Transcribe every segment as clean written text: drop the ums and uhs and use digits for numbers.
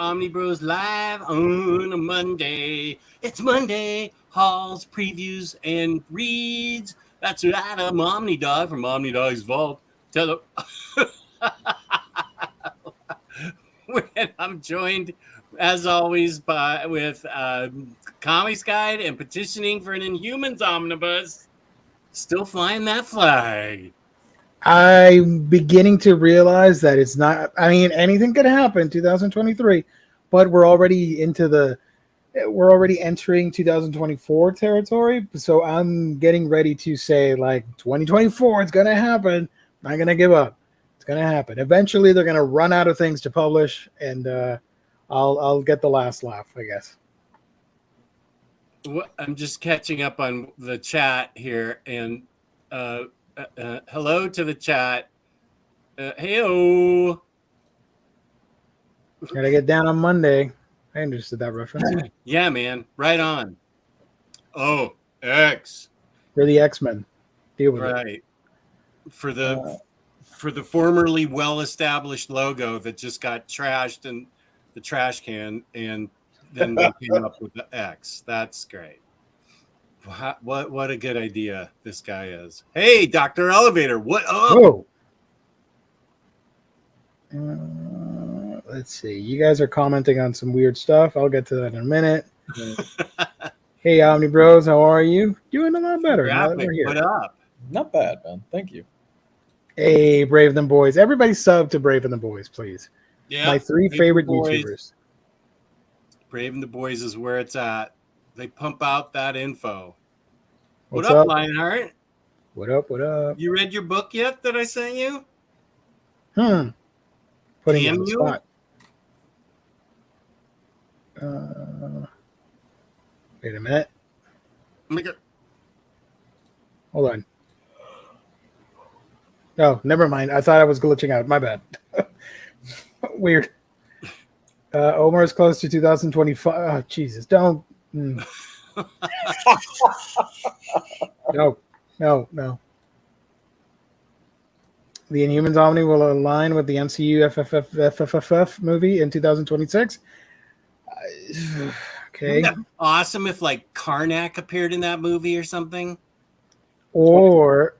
Omnibroslive on a Monday. It's Monday. Hauls, previews, and reads. That's right. I'm Omnidog from Omnidog's Vault. I'm joined, as always, with Comics Guide and petitioning for an Inhumans Omnibus. Still flying that flag. I'm beginning to realize that it's not. I mean, anything could happen 2023, but we're already entering 2024 territory. So I'm getting ready to say, like, 2024, it's gonna happen. I'm not gonna give up. It's gonna happen. Eventually, they're gonna run out of things to publish, and I'll get the last laugh, I guess. I'm just catching up on the chat here, and hello to the chat. Heyo. Gotta get down on Monday. I understood that reference. Yeah, man. Right on. Oh, X. We're the X-Men. Deal with it. For the formerly well-established logo that just got trashed in the trash can, and then they came up with the X. That's great. What a good idea this guy is. Hey, Dr. Elevator, what up? Whoa. Let's see. You guys are commenting on some weird stuff. I'll get to that in a minute. Hey, Omnibros, how are you? Doing a lot better. What up? Not bad, man. Thank you. Hey, Brave Them Boys. Everybody sub to Brave and the Boys, please. Yeah, my three favorite YouTubers. Brave and the Boys is where it's at. They pump out that info. What's what up, Lionheart? What up? What up? You read your book yet that I sent you? Putting you on the spot. Wait a minute. Hold on. Oh, never mind. I thought I was glitching out. My bad. Weird. Omar's close to 2025. Oh, Jesus. Don't. No. The Inhumans Omni will align with the MCU FFF movie in 2026. Okay. Awesome if, like, Karnak appeared in that movie or something. Or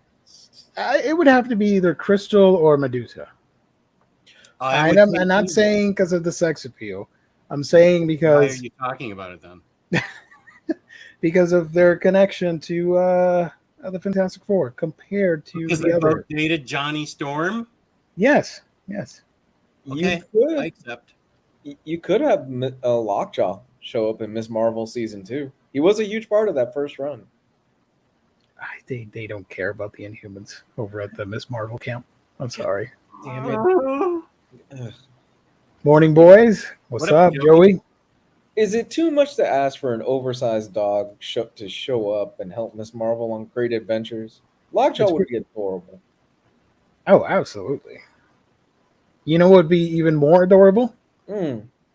it would have to be either Crystal or Medusa. I'm not saying because of the sex appeal. I'm saying because... Why are you talking about it then? Because of their connection to the Fantastic Four compared to because the other. Dated Johnny Storm? Yes. Okay, I accept. You could have Lockjaw show up in Ms. Marvel Season 2. He was a huge part of that first run. They don't care about the Inhumans over at the Ms. Marvel camp. I'm sorry. Damn it. Morning, boys. What's up, Joey? Is it too much to ask for an oversized dog to show up and help Miss Marvel on great adventures? Lockjaw would be adorable. Oh, absolutely. You know what would be even more adorable?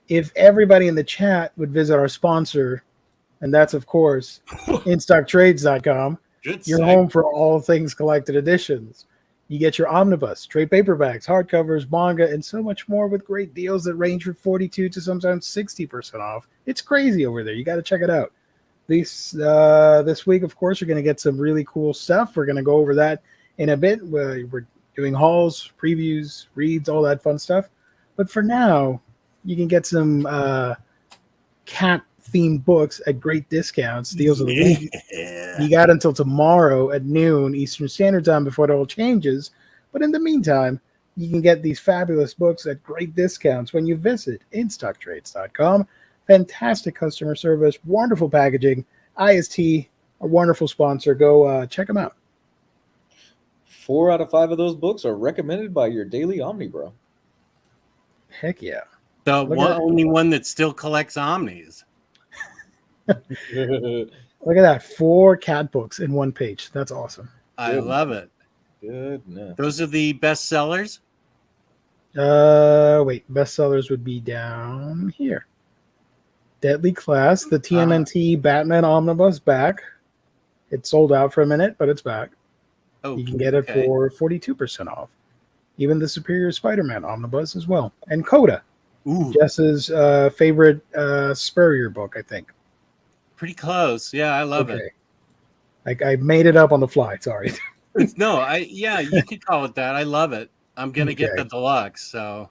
If everybody in the chat would visit our sponsor, and that's, of course, InStockTrades.com. You're home for all things collected editions. You get your omnibus, trade paperbacks, hardcovers, manga, and so much more with great deals that range from 42 to sometimes 60% off. It's crazy over there. You got to check it out. This week, of course, you're going to get some really cool stuff. We're going to go over that in a bit. We're doing hauls, previews, reads, all that fun stuff. But for now, you can get some cat-themed books at great discounts, deals of the week. You got until tomorrow at noon Eastern Standard Time before it all changes. But in the meantime, you can get these fabulous books at great discounts when you visit InStockTrades.com. Fantastic customer service, wonderful packaging. IST, a wonderful sponsor. Go check them out. 4 out of 5 of those books are recommended by your daily Omnibro. Heck yeah. The only one that still collects Omnis. Look at that. 4 cat books in one page. That's awesome. I love it. Goodness. Those are the best sellers? Wait. Bestsellers would be down here. Deadly Class, the TMNT Batman Omnibus back. It sold out for a minute, but it's back. You can get it for 42% off. Even the Superior Spider-Man Omnibus as well. And Coda. Ooh, Jess's favorite Spurrier book, I think. pretty close. Yeah, I love it. I made it up on the fly. Sorry. You could call it that. I love it. I'm gonna get the deluxe. So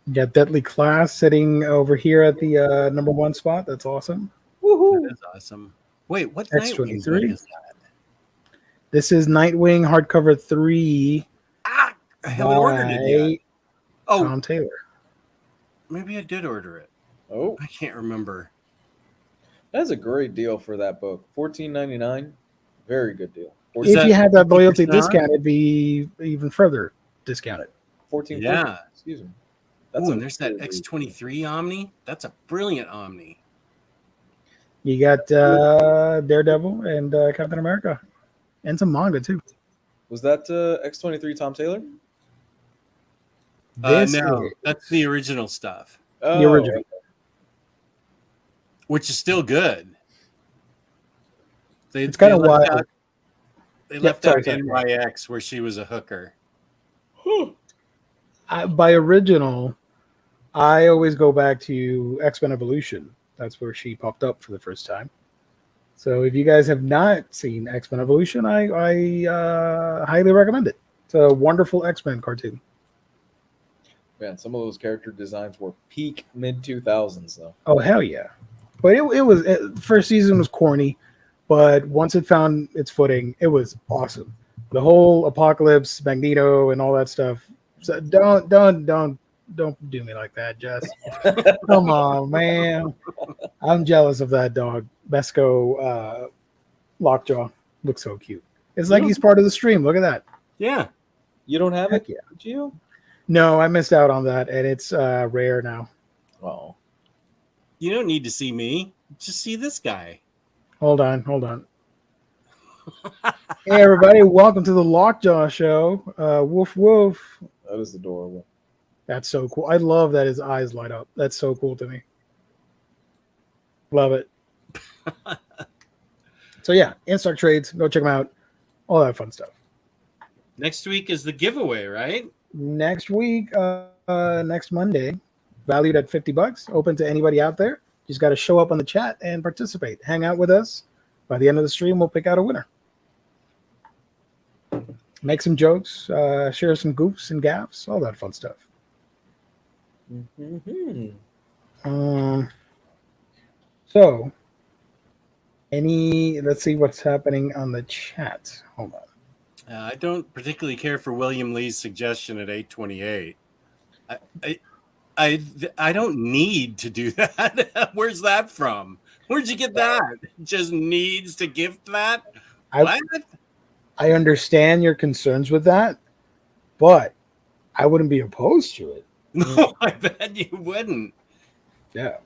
You got Deadly Class sitting over here at the #1 spot. That's awesome. Woohoo! that is awesome. Wait, what X-23? Nightwing is that? This is Nightwing hardcover 3. I haven't ordered it yet. Oh, Tom Taylor. maybe I did order it. Oh, I can't remember. that's a great deal for that book. $14.99. Very good deal. If you had that loyalty 50% discount, it'd be even further discounted. 14. Yeah. Excuse me. Ooh, and there's that X23 Omni. That's a brilliant Omni. You got Daredevil and Captain America, and some manga too. Was that X23 Tom Taylor? No, Is that's the original stuff, the original. which is still good. It's kind of wild. They left out NYX, where she was a hooker. By original, I always go back to X-Men Evolution. That's where she popped up for the first time. So if you guys have not seen X-Men Evolution, I highly recommend it. It's a wonderful X-Men cartoon. Man, some of those character designs were peak mid-2000s, though. Oh, hell yeah. But it was first season was corny, but once it found its footing, it was awesome. The whole Apocalypse, Magneto, and all that stuff. So don't do me like that, Jess. Come on, man. I'm jealous of that dog. Besco Lockjaw looks so cute. It's like he's part of the stream. Look at that. Yeah. You don't have Heck it, yeah. did you? No, I missed out on that, and it's rare now. Oh. You don't need to see me. Just see this guy. Hold on. Hey, everybody. Welcome to the Lockjaw Show. Woof, woof. That is adorable. That's so cool. I love that his eyes light up. That's so cool to me. Love it. So, yeah, In-Stock Trades. Go check them out. All that fun stuff. Next week is the giveaway, right? Next week, next Monday, valued at $50, open to anybody out there. You just got to show up on the chat and participate. Hang out with us. By the end of the stream, we'll pick out a winner. Make some jokes, share some goofs and gaffs, all that fun stuff. Mm-hmm. So, let's see what's happening on the chat. Hold on. I don't particularly care for William Lee's suggestion at 828. I don't need to do that. Where's that from? Where'd you get that? Just needs to gift that? I understand your concerns with that, but I wouldn't be opposed to it. No, I bet you wouldn't. Yeah.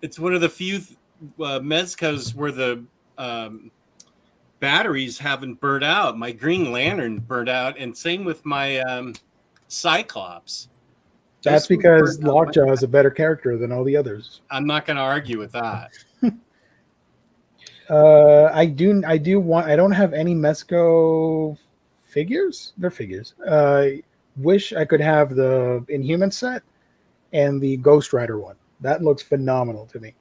It's one of the few mezcos where the batteries haven't burnt out. My Green Lantern burnt out, and same with my Cyclops. That's because Lockjaw is a better character than all the others. I'm not going to argue with that. I don't have any Mezco figures. They're figures. Wish I could have the Inhuman set and the Ghost Rider one. That looks phenomenal to me.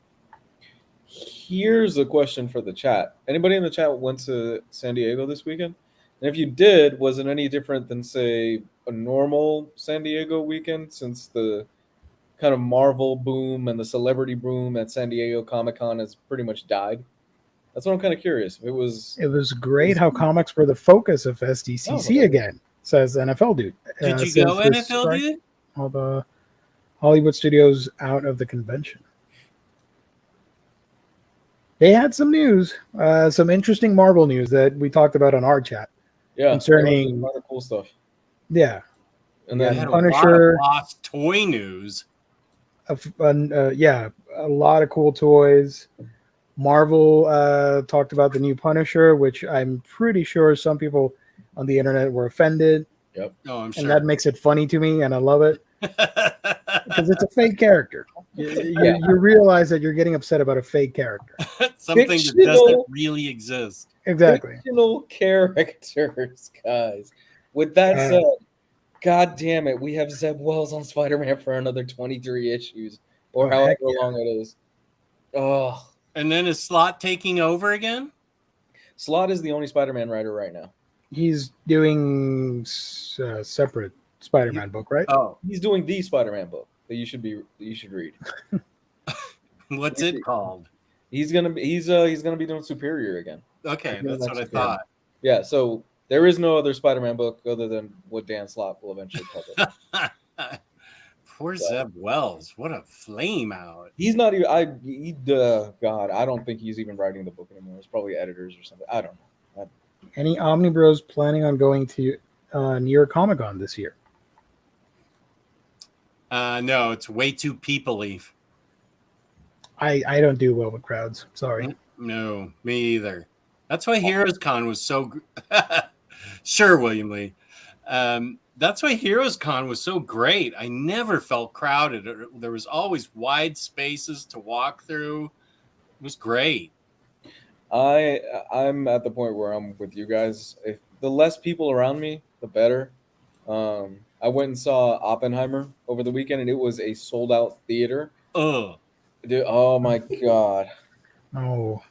Here's a question for the chat. Anybody in the chat went to San Diego this weekend? And if you did, was it any different than, say, a normal San Diego weekend, since the kind of Marvel boom and the celebrity boom at San Diego Comic-Con has pretty much died? That's what I'm kind of curious. It was great how comics were the focus of SDCC again, says NFL Dude. Did you go, NFL Dude? All the Hollywood studios out of the convention. They had some news, some interesting Marvel news that we talked about on our chat. Yeah, concerning a lot of cool stuff. Yeah, and then Punisher, lost toy news. Yeah, a lot of cool toys. Marvel talked about the new Punisher, which I'm pretty sure some people on the internet were offended. Yep. Oh, I'm sure. And that makes it funny to me, and I love it because it's a fake character. You realize that you're getting upset about a fake character. Something that doesn't really exist. Exactly. Fictional characters, guys. With that said, God damn it. We have Zeb Wells on Spider-Man for another 23 issues or however long it is. Oh. And then is Slott taking over again? Slott is the only Spider-Man writer right now. He's doing a separate Spider-Man book, right? Oh, he's doing the Spider-Man book that you should read. What's it called? He's gonna be doing Superior again. Okay, that's what I thought. Yeah, so there is no other Spider-Man book other than what Dan Slott will eventually publish. Poor Zeb Wells. What a flame out. He's not even. God, I don't think he's even writing the book anymore. It's probably editors or something. I don't know. Any Omnibros planning on going to New York Comic Con this year? No, it's way too people-y. I don't do well with crowds. Sorry. No, me either. That's why Heroes Con was so. Sure, William Lee. That's why Heroes Con was so great. I never felt crowded. There was always wide spaces to walk through. It was great. I'm at the point where I'm with you guys. If the less people around me, the better. I went and saw Oppenheimer over the weekend, and it was a sold-out theater. Dude, oh my god! Oh,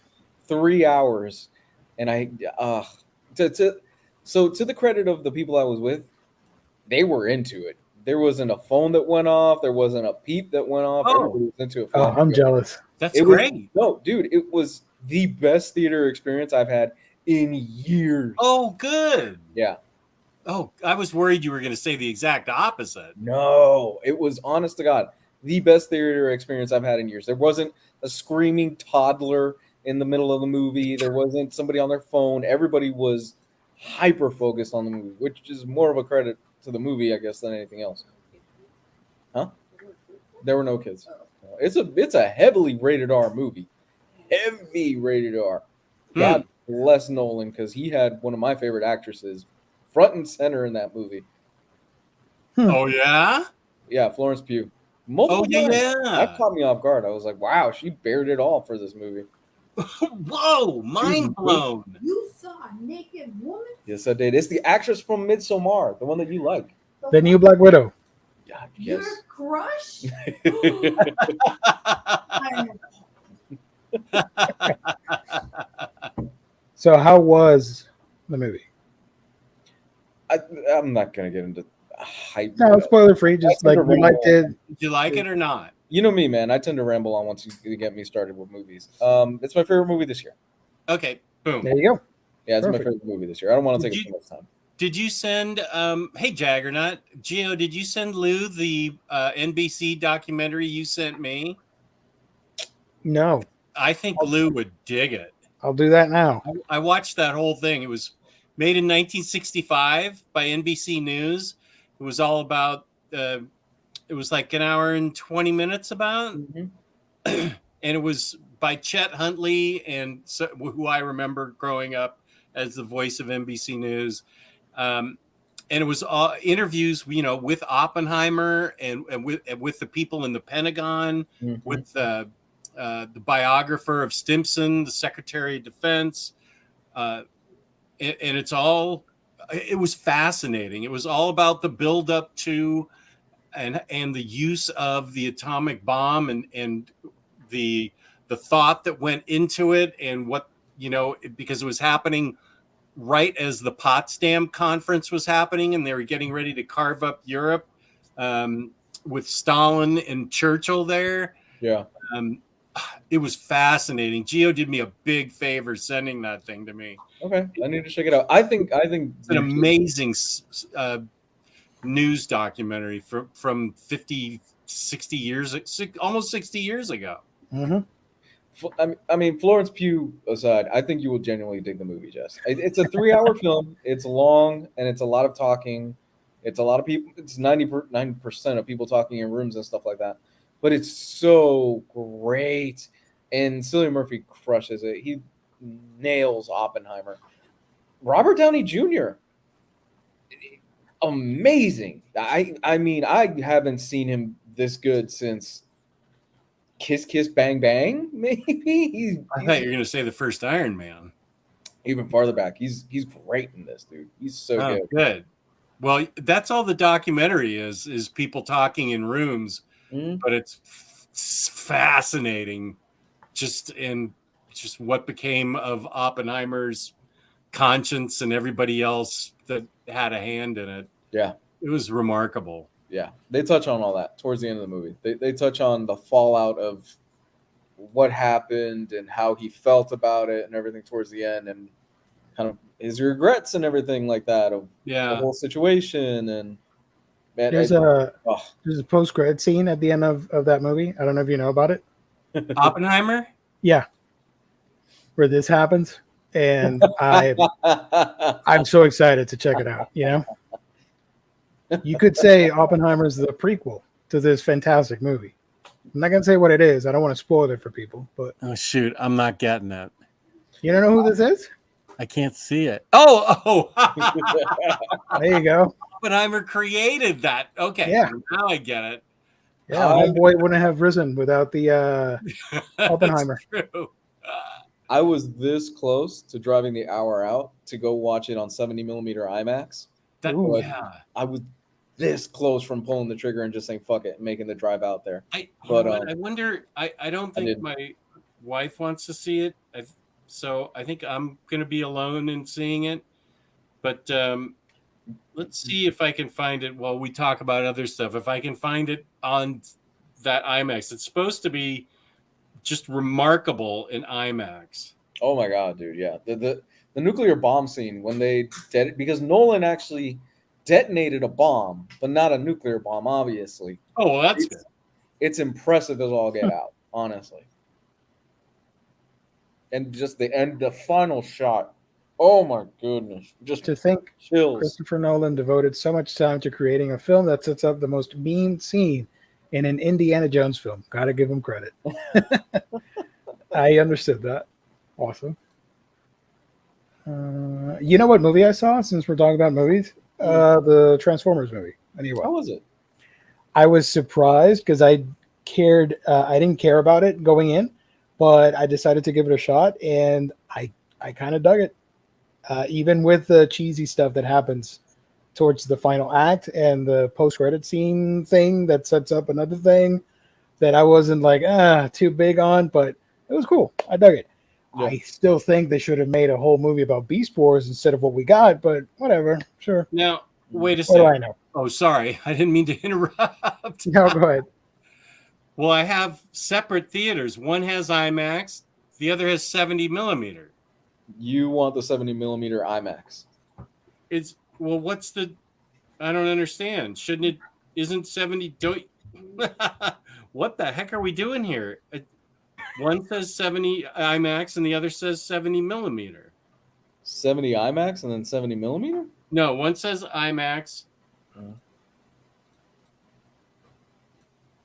3 hours, and to the credit of the people I was with, they were into it. There wasn't a phone that went off. There wasn't a peep that went off. Everybody was into it. Oh, I'm jealous. That's great. Dude, it was the best theater experience I've had in years. Oh, good. Yeah. Oh, I was worried you were going to say the exact opposite. No, it was, honest to God, the best theater experience I've had in years. There wasn't a screaming toddler in the middle of the movie. There wasn't somebody on their phone. Everybody was hyper focused on the movie, which is more of a credit to the movie, I guess, than anything else. Huh? There were no kids. It's a heavily rated R movie. Heavy rated R. God bless Nolan, because he had one of my favorite actresses front and center in that movie. Oh, yeah? Yeah, Florence Pugh. Multiple times. Yeah. That caught me off guard. I was like, wow, she bared it all for this movie. Whoa, mind blown. You saw a naked woman? Yes, I did. It's the actress from Midsommar, the one that you like. The new Black Widow. Yeah, yes. Your crush? So how was the movie? I'm not going to get into hype. No, spoiler free. Just like you liked it. Did you like it or not? You know me, man. I tend to ramble on once you get me started with movies. It's my favorite movie this year. Okay, boom. There you go. Yeah, it's my favorite movie this year. I don't want to take too much time. Did you send, hey, Jaggernaut, Gio, did you send Lou the NBC documentary you sent me? No. I think Lou would dig it. I'll do that now. I watched that whole thing. It was made in 1965 by NBC News. It was all about, it was like an hour and 20 minutes about. Mm-hmm. And it was by Chet Huntley, and who I remember growing up as the voice of NBC News. And it was all interviews, with Oppenheimer and with the people in the Pentagon, mm-hmm. with the biographer of Stimson, the Secretary of Defense. And it was fascinating. It was all about the buildup to and the use of the atomic bomb and the thought that went into it, and what, because it was happening right as the Potsdam Conference was happening, and they were getting ready to carve up Europe with Stalin and Churchill there. Yeah. It was fascinating. Gio did me a big favor sending that thing to me. Okay, I need to check it out. I think it's an amazing news documentary from 50, 60 years, almost 60 years ago. Mm-hmm. I mean, Florence Pugh aside, I think you will genuinely dig the movie, Jess. It's a 3-hour film. It's long, and it's a lot of talking. It's a lot of people. It's 99% of people talking in rooms and stuff like that. But it's so great. And Cillian Murphy crushes it. He nails Oppenheimer. Robert Downey Jr., amazing. I mean, I haven't seen him this good since Kiss Kiss Bang Bang, maybe. I thought you were going to say the first Iron Man. Even farther back. He's great in this, dude. He's so good. Good. Well, that's all the documentary is people talking in rooms, but it's fascinating. Just what became of Oppenheimer's conscience and everybody else that had a hand in it. Yeah. It was remarkable. Yeah. They touch on all that towards the end of the movie. They touch on the fallout of what happened and how he felt about it and everything towards the end, and kind of his regrets and everything like that of the whole situation. And man, there's a post-credit scene at the end of that movie. I don't know if you know about it. Oppenheimer? Yeah. Where this happens. And I'm so excited to check it out, you know? You could say Oppenheimer's the prequel to this fantastic movie. I'm not going to say what it is. I don't want to spoil it for people, but... Oh, shoot. I'm not getting it. You don't know who this is? I can't see it. Oh! There you go. Oppenheimer created that. Okay. Yeah. Now I get it. Yeah, homeboy wouldn't have risen without the Oppenheimer. That's true. I was this close to driving the hour out to go watch it on 70 millimeter IMAX. I was this close from pulling the trigger and just saying fuck it and making the drive out there. I wonder. I don't think my wife wants to see it, so I think I'm going to be alone in seeing it. But let's see if I can find it while we talk about other stuff. If I can find it on that IMAX, it's supposed to be just remarkable in IMAX. Oh my god, dude! Yeah, the nuclear bomb scene when they because Nolan actually detonated a bomb, but not a nuclear bomb, obviously. Oh, well, that's good. It's impressive as all get out, honestly. And just the final shot. Oh my goodness! Just to think chills. Christopher Nolan devoted so much time to creating a film that sets up the most mean scene in an Indiana Jones film. Gotta give him credit. I understood that. Awesome. You know what movie I saw, since we're talking about movies? The Transformers movie. Anyway, how was it? I was surprised because I didn't care about it going in, but I decided to give it a shot, and I kind of dug it. Even with the cheesy stuff that happens towards the final act and the post-credit scene thing that sets up another thing that I wasn't like too big on, but it was cool. I dug it. Yeah. I still think they should have made a whole movie about Beast Wars instead of what we got, but whatever. Sure. Now, wait a second. What do I know? Oh, sorry. I didn't mean to interrupt. No, go ahead. Well, I have separate theaters. One has IMAX. The other has 70 millimeter. You want the 70 millimeter IMAX? What's the? I don't understand. Shouldn't it? Isn't 70? Don't. What the heck are we doing here? One says 70 IMAX and the other says 70 millimeter. 70 IMAX and then 70 millimeter? No, one says IMAX.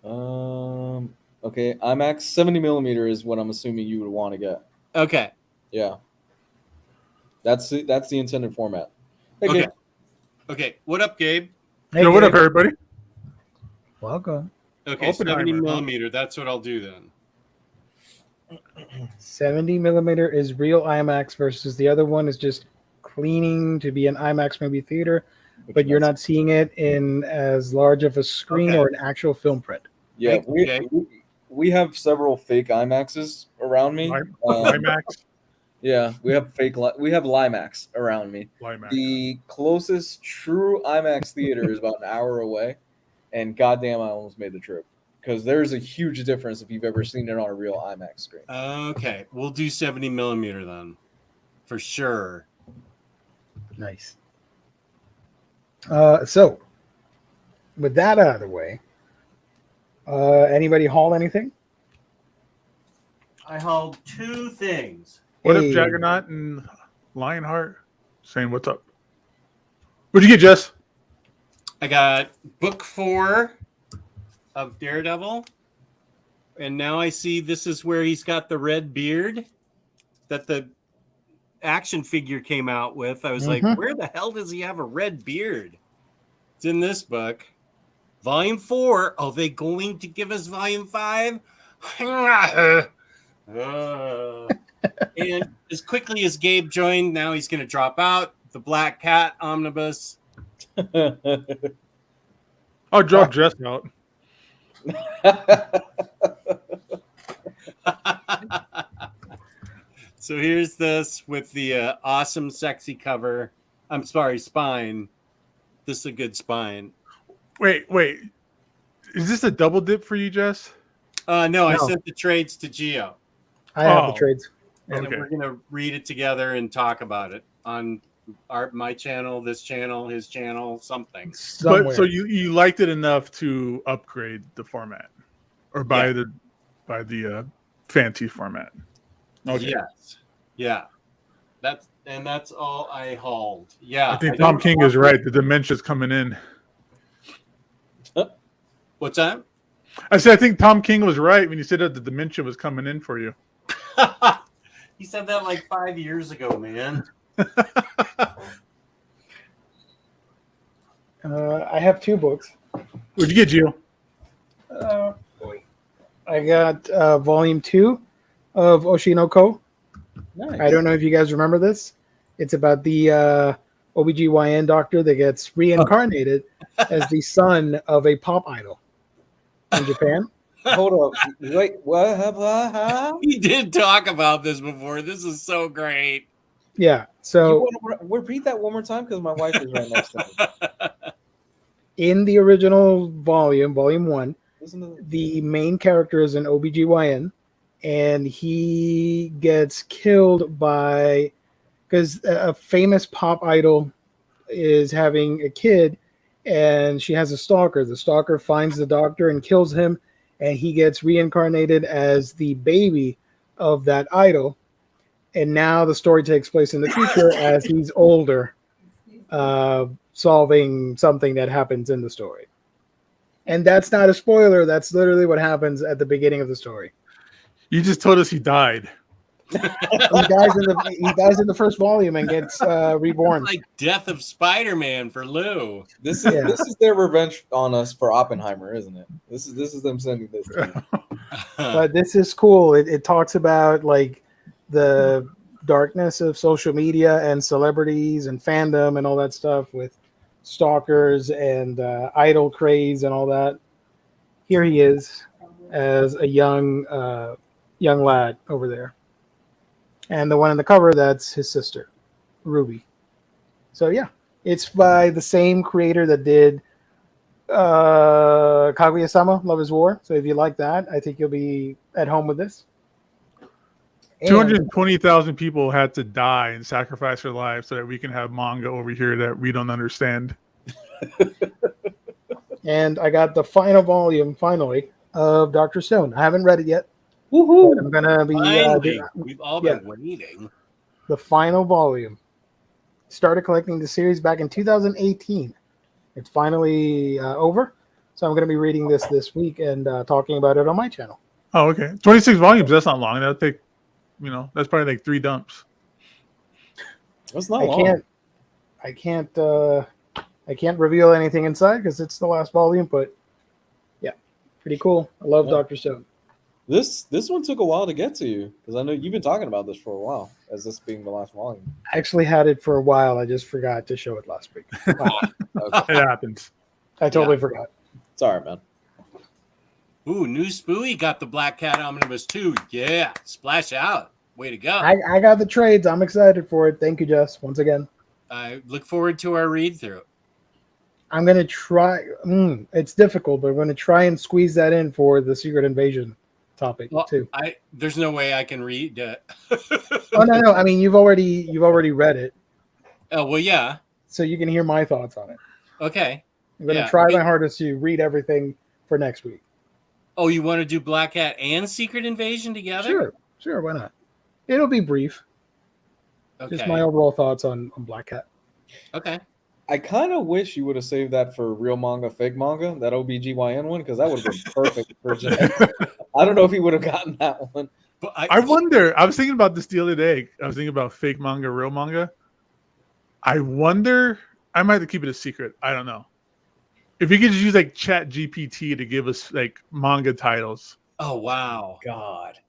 Okay, IMAX 70 millimeter is what I'm assuming you would want to get. Okay. Yeah. That's the intended format. Hey, okay. Gabe. Okay. What up, Gabe? Hey, Yo, what up, everybody? Welcome. Okay, 70 millimeter. That's what I'll do then. 70 millimeter is real IMAX versus the other one is just cleaning to be an IMAX movie theater, but you're not seeing it in as large of a screen or an actual film print. Yeah, we have several fake IMAXs around me. IMAX? Yeah, we have Limax around me. Limax. The closest true IMAX theater is about an hour away, and goddamn, I almost made the trip. Because there's a huge difference if you've ever seen it on a real IMAX screen. Okay, we'll do 70 millimeter then, for sure. Nice. So, with that out of the way, anybody haul anything? I hauled two things. What up, Juggernaut and Lionheart? Saying what's up. What'd you get, Jess? I got book 4 of Daredevil, and now I see this is where he's got the red beard that the action figure came out with. I was like, where the hell does he have a red beard? It's in this book. Volume 4. Are they going to give us volume 5? And as quickly as Gabe joined, now he's going to drop out. The Black Cat Omnibus I'll draw Jess out. So here's this with the awesome, sexy cover. I'm sorry, spine. This is a good spine. Wait. Is this a double dip for you, Jess? No, I sent the trades to Gio. I have the trades. And Okay. we're gonna read it together and talk about it on my channel, this channel, his channel, something. Somewhere. But so you liked it enough to upgrade the format, or buy the fancy format. Okay. Yes. Yeah. That's all I hauled. Yeah. I think Tom King is right. The dementia's coming in. What's that? I said I think Tom King was right when he said that the dementia was coming in for you. He said that like 5 years ago, man. I have 2 books. What'd you get, Gio? I got volume 2 of Oshinoko. Nice. I don't know if you guys remember this. It's about the OBGYN doctor that gets reincarnated as the son of a pop idol in Japan. Hold up. Wait, what? He did talk about this before. This is so great. Yeah. So You want to repeat that one more time? Because my wife is right next to me. in the original volume 1, Listen to the main character is an OBGYN, and he gets killed by because a famous pop idol is having a kid, and she has a stalker. The stalker finds the doctor and kills him, and he gets reincarnated as the baby of that idol. And now the story takes place in the future as he's older, solving something that happens in the story. And that's not a spoiler. That's literally what happens at the beginning of the story. You just told us he died. He dies in the first volume and gets reborn. Like Death of Spider-Man for Lou. This is their revenge on us for Oppenheimer, isn't it? This is them sending this to you. But this is cool. It talks about like the darkness of social media and celebrities and fandom and all that stuff with stalkers and idol craze and all that. Here he is as a young lad over there. And the one on the cover, that's his sister, Ruby. So yeah, it's by the same creator that did Kaguya-sama, Love is War. So if you like that, I think you'll be at home with this. And 220,000 people had to die and sacrifice their lives so that we can have manga over here that we don't understand. And I got the final volume, finally, of Dr. Stone. I haven't read it yet. Woohoo! But I'm gonna be Finally, we've all been waiting. the final volume. Started collecting the series back in 2018. It's finally over, so I'm going to be reading this week and talking about it on my channel. Oh, okay. 26 volumes. That's not long. That'll take, that's probably like 3 dumps. That's not long. I can't reveal anything inside because it's the last volume, but yeah, pretty cool. I love Dr. Stone. This one took a while to get to you because I know you've been talking about this for a while as this being the last volume. I actually had it for a while. I just forgot to show it last week. Okay. It happens. I totally forgot. It's all right, man. Ooh, new Spooey got the Black Cat Omnibus too. Yeah, splash out. Way to go. I got the trades. I'm excited for it. Thank you, Jess, once again. I look forward to our read through. I'm going to try. It's difficult, but I'm going to try and squeeze that in for the Secret Invasion topic too. There's no way I can read. Oh no! I mean, you've already read it, Oh well, yeah. so you can hear my thoughts on it. Okay. I'm going to Yeah. try my hardest to read everything for next week. Oh, you want to do Black Cat and Secret Invasion together? Sure. Why not? It'll be brief. Okay. Just my overall thoughts on Black Cat. Okay. I kind of wish you would have saved that for real manga, fake manga, that OBGYN one, because that would have been perfect for Jay. I don't know if he would have gotten that one. But I wonder. I was thinking about this the other day. I was thinking about fake manga, real manga. I wonder. I might have to keep it a secret. I don't know. If you could just use like Chat GPT to give us like manga titles. Oh wow. God.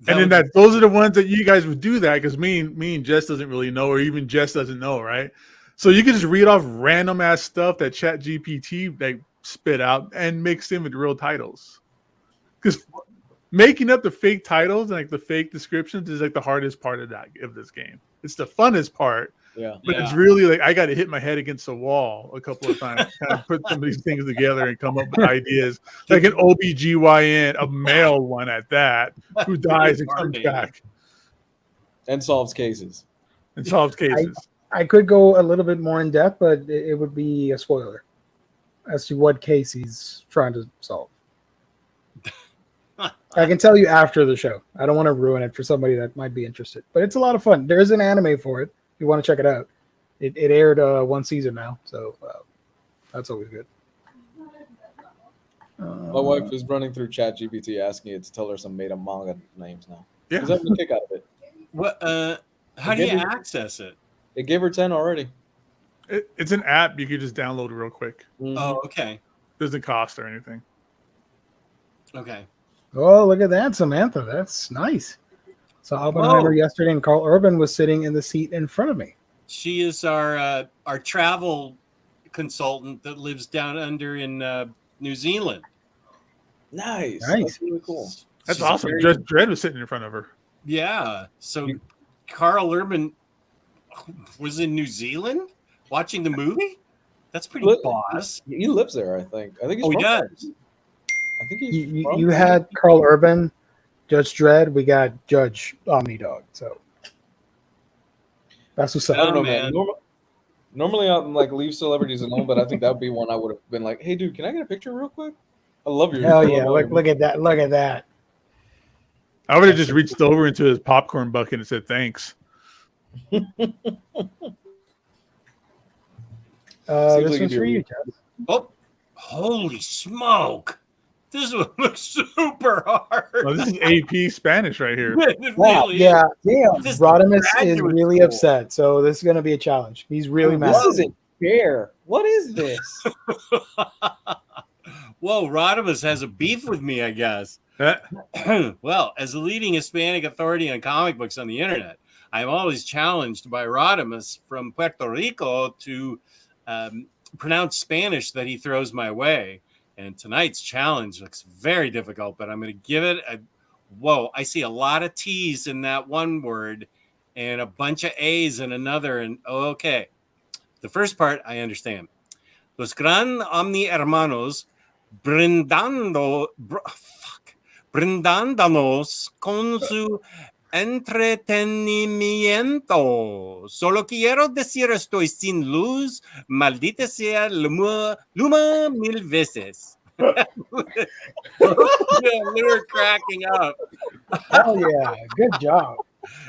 And then those are the ones that you guys would do that because me and Jess doesn't really know, or even Jess doesn't know, right? So you can just read off random ass stuff that ChatGPT like spit out and mix in with real titles. Because making up the fake titles and like the fake descriptions is like the hardest part of this game. It's the funnest part. Yeah. But it's really like I got to hit my head against the wall a couple of times, kind of put some of these things together and come up with ideas. Like an OBGYN, a male one at that, who dies and comes back. And solves cases. And solves cases. I could go a little bit more in depth, but it would be a spoiler as to what case he's trying to solve. I can tell you after the show. I don't want to ruin it for somebody that might be interested, but it's a lot of fun. There is an anime for it. If you want to check it out, it aired one season now, so that's always good. My wife is running through ChatGPT asking it to tell her some made-up manga names now. Yeah. She's having a kick out of it. What? How do you access it? It gave her 10 already. It's an app you can just download real quick. Mm-hmm. Oh, okay. Doesn't cost or anything. Okay. Oh, look at that, Samantha. That's nice. So Oppenheimer yesterday, and Carl Urban was sitting in the seat in front of me. She is our travel consultant that lives down under in New Zealand. Nice. Nice. That's really cool. That's She's awesome. very- Just Dredd was sitting in front of her. Yeah. So Carl Urban was in New Zealand watching the movie? That's pretty boss. He lives there, I think. I think he's Oh, he from does. I think he's from You had Carl Urban, Judge Dredd. We got Judge Omnidog. So that's what's up. I don't know, man. man. Normally, I'm like leave celebrities alone, but I think that would be one I would have been like, "Hey, dude, can I get a picture real quick? I love your." Hell yeah! Look at that! Look at that! I would have just reached over into his popcorn bucket and said thanks. This like one's it'd for be you, Judge. Oh, holy smoke. This one looks super hard. Oh, this is AP Spanish right here. It Wow, really yeah, is. damn. This is Rodimus is graduate really school. upset, so this is going to be a challenge. He's really mad. This isn't fair. What is this? Whoa, Rodimus has a beef with me, I guess. Well, as the leading Hispanic authority on comic books on the internet, I'm always challenged by Rodimus from Puerto Rico to pronounce Spanish that he throws my way. And tonight's challenge looks very difficult, but I'm going to give it a whoa. I see a lot of T's in that one word and a bunch of A's in another. And okay, the first part I understand. Los gran omni hermanos brindándonos con su entretenimiento. Solo quiero decir estoy sin luz. Maldita sea Luma mil veces. Yeah, we were cracking up. Hell yeah! Good job.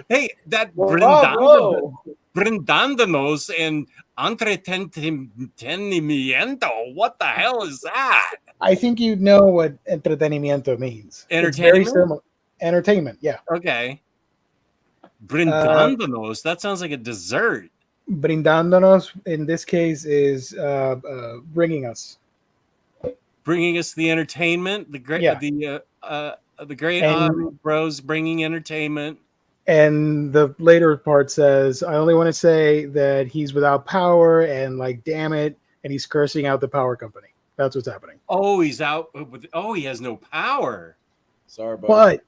Hey, that Bravo! brindándonos and entretenimiento. What the hell is that? I think you know what entretenimiento means. It's very Entertainment? similar. Entertainment, yeah. Okay. Brindándonos. That sounds like a dessert. Brindándonos in this case is bringing us. Bringing us the entertainment. The great, Yeah. the great And- Bros bringing entertainment. And the later part says, I only want to say that he's without power and like, damn it. And he's cursing out the power company. That's what's happening. Oh, he's out with. Oh, he has no power. Sorry, buddy. But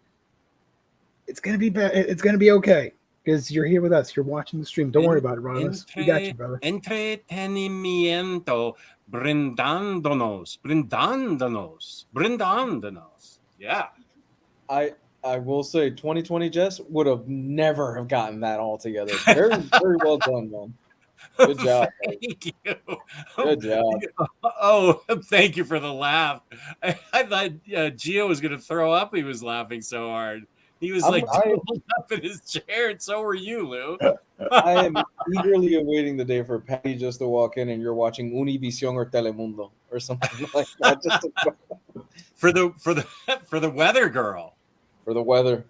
it's going to be bad. It's going to be okay because you're here with us. You're watching the stream. Don't worry about it, Rodimus. We got you, brother. Entretenimiento. Brindándonos. Yeah. I will say 2020 Jess would have never have gotten that all together. Very, very well done, man. Good job. Thank you. Good job. Oh, thank you for the laugh. I thought Gio was going to throw up. He was laughing so hard. He was like doubled up in his chair, and so were you, Lou. I am eagerly awaiting the day for Patty just to walk in and you're watching Univision or Telemundo or something like that. Just for the weather girl. for the weather.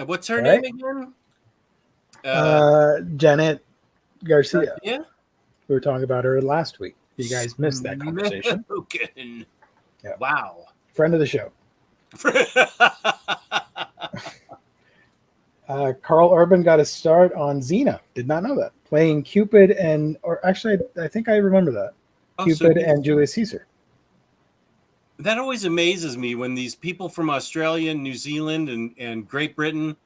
What's her Right. name again? Janet Garcia. Yeah. We were talking about her last week. You guys missed that conversation. Smokin'. Yeah. Wow. Friend of the show. Carl Urban got a start on Xena. Did not know that. Playing Cupid or actually, I think I remember that. Oh, Cupid and Julius Caesar. That always amazes me when these people from Australia and New Zealand and Great Britain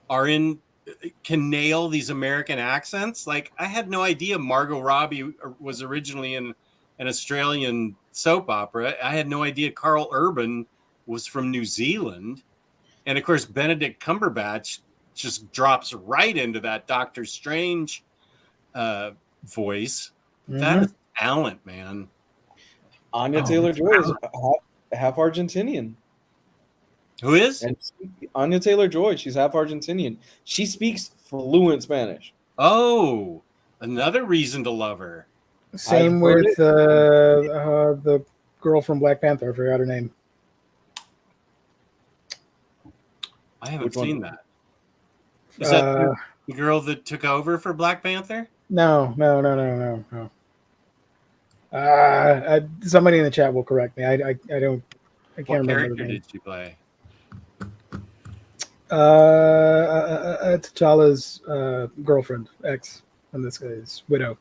can nail these American accents. Like, I had no idea Margot Robbie was originally in an Australian soap opera. I had no idea Carl Urban was from New Zealand. And of course, Benedict Cumberbatch just drops right into that Doctor Strange voice. Mm-hmm. That is talent, man. Anya Taylor-Joy is half Argentinian. Who is? And Anya Taylor-Joy. She's half Argentinian. She speaks fluent Spanish. Oh, another reason to love her. Same with the girl from Black Panther. I forgot her name. I haven't seen that. Is that the girl that took over for Black Panther? No. Somebody in the chat will correct me. I can't remember. What the character name. did she play? T'Challa's girlfriend, ex, and this guy's widow.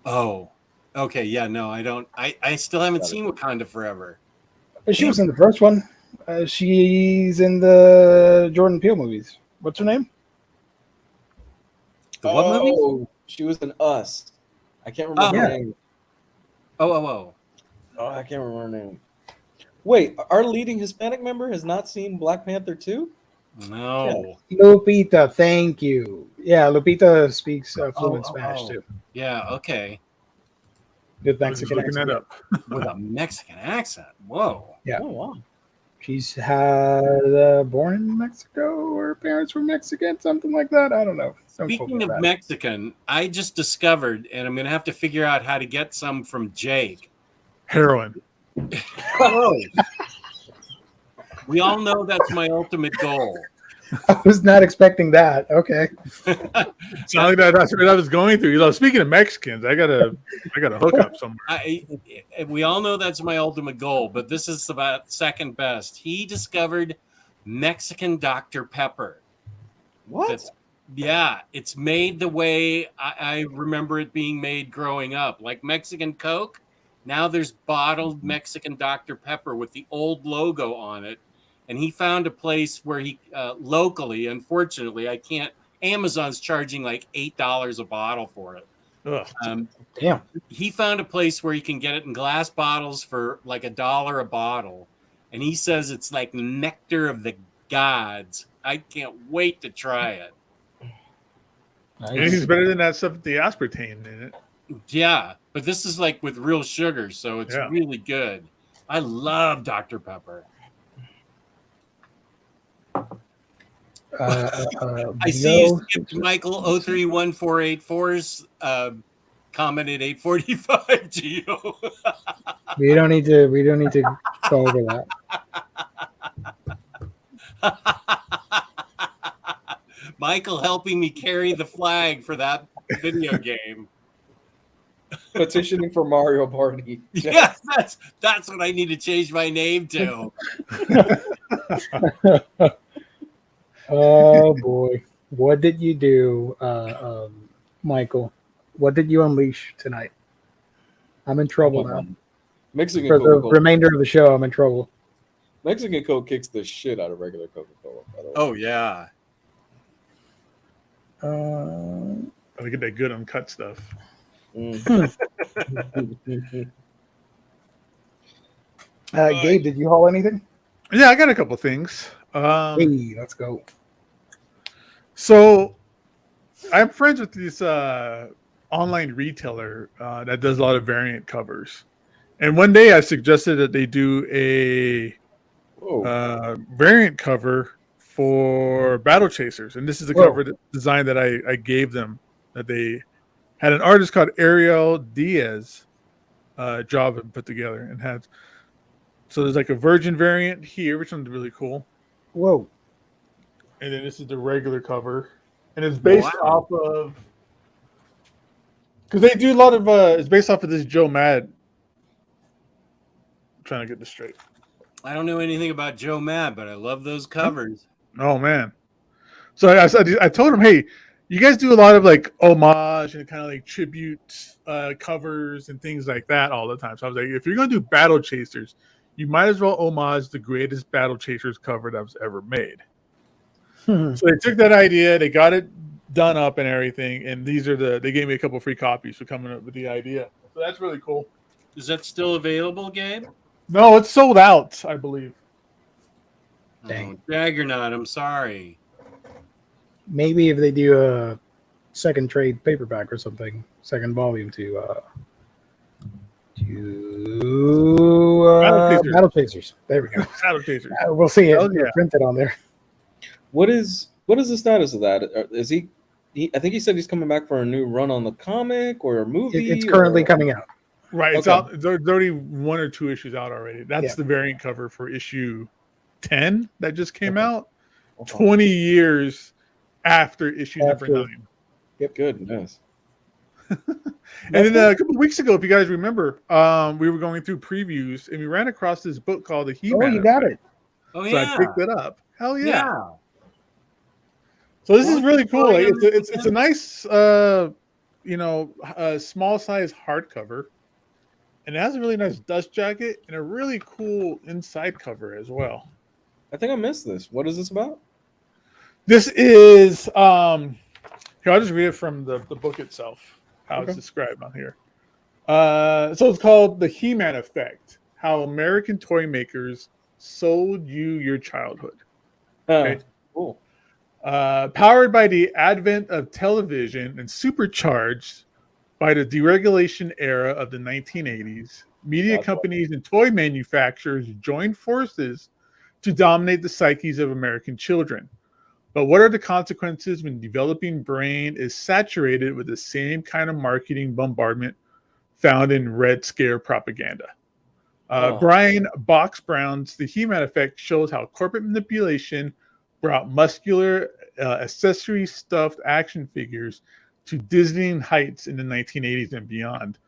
Oh, okay. Yeah, no, I don't. I still haven't seen Wakanda Forever. But she was in the first one. She's in the Jordan Peele movies. What's her name? The what movie? She was in Us. I can't remember her name. Oh. Oh, I can't remember her name. Wait, our leading Hispanic member has not seen Black Panther 2? No. Lupita, thank you. Yeah, Lupita speaks fluent Spanish too. Yeah, okay. With Mexican looking accent. that up. With a Mexican accent. Whoa. Yeah. Oh, wow. She's born in Mexico. Her parents were Mexican, something like that. I don't know. Speaking of Mexican, I just discovered, and I'm going to have to figure out how to get some from Jake. Heroin. Oh. We all know that's my ultimate goal. I was not expecting that. Okay. It's not like that's what I was going through. You know, speaking of Mexicans, I gotta hook up somewhere. We all know that's my ultimate goal, but this is about second best. He discovered Mexican Dr. Pepper. What? It's made the way I remember it being made growing up, like Mexican Coke. Now there's bottled Mexican Dr. Pepper with the old logo on it. And he found a place where he locally, unfortunately, I can't. Amazon's charging like $8 a bottle for it. Damn. He found a place where you can get it in glass bottles for like $1 a bottle. And he says it's like nectar of the gods. I can't wait to try it. Nice. Anything's better than that stuff with the aspartame in it. Yeah, but this is like with real sugar, so it's really good. I love Dr. Pepper. I see you skipped Michael 031484's comment at 8:45. Geo. We don't need to go over that. Michael helping me carry the flag for that video game. Petitioning for Mario Party. Yes, that's what I need to change my name to. Oh boy, what did you do, Michael? What did you unleash tonight? I'm in trouble now. Mexican For the Coca-Cola. remainder of the show, I'm in trouble. Mexican Coke kicks the shit out of regular Coca-Cola. Oh yeah. Gotta get that good uncut stuff. Gabe, did you haul anything? Yeah, I got a couple things. Hey, let's go. So I'm friends with this online retailer that does a lot of variant covers. And one day I suggested that they do a variant cover for Battle Chasers. And this is a cover design that I gave them, that they had an artist called Ariel Diaz job and put together, and had. So there's like a Virgin variant here, which one's really cool. Whoa. And then this is the regular cover. And it's based off of, because they do a lot of, it's based off of this Joe Mad. I'm trying to get this straight. I don't know anything about Joe Mad, but I love those covers. Oh, man. So I told him, hey, you guys do a lot of like homage and kind of like tribute covers and things like that all the time. So I was like, if you're gonna do Battle Chasers, you might as well homage the greatest Battle Chasers cover that was ever made. So they took that idea, they got it done up and everything, and they gave me a couple free copies for coming up with the idea. So that's really cool. Is that still available, Gabe? No, it's sold out, I believe. Dang. Oh, Jaggernaut, I'm sorry. Maybe if they do a second trade paperback or something, second volume to Battle Chasers. There we go. Battle Chasers. We'll see it Yeah. printed on there. What is the status of that? Is he I think he said he's coming back for a new run on the comic or a movie. It's currently coming out. Right, it's Okay. out. There's already 1 or 2 issues out already. That's the variant cover for issue 10 that just came out. 20 years after issue number 9. Yep. Goodness. And then a couple of weeks ago, if you guys remember, we were going through previews and we ran across this book called The He-Man. Oh, you got it. Oh, So yeah. I picked it up. Hell yeah! Yeah. So this is really cool. Like, Well, it's a nice, small size hardcover, and it has a really nice dust jacket and a really cool inside cover as well. I think I missed this. What is this about? This is here. I'll just read it from the book itself, how it's described on here. So it's called The He-Man Effect: How American Toy Makers Sold You Your Childhood. Okay. Cool. Powered by the advent of television and supercharged by the deregulation era of the 1980s, media companies and toy manufacturers joined forces to dominate the psyches of American children. But what are the consequences when developing brain is saturated with the same kind of marketing bombardment found in Red Scare propaganda? Brian Box Brown's The He-Man Effect shows how corporate manipulation brought muscular, accessory-stuffed action figures to dizzying heights in the 1980s and beyond,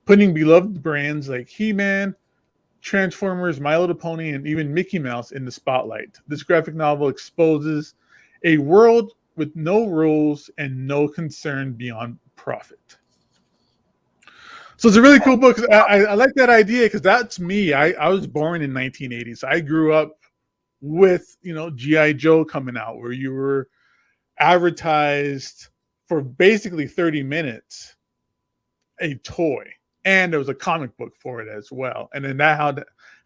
putting beloved brands like He-Man, Transformers, My Little Pony, and even Mickey Mouse in the spotlight. This graphic novel exposes a world with no rules and no concern beyond profit. So it's a really cool book. I like that idea because that's me. I was born in 1980, so I grew up with G.I. Joe coming out, where you were advertised for basically 30 minutes a toy, and there was a comic book for it as well. And then how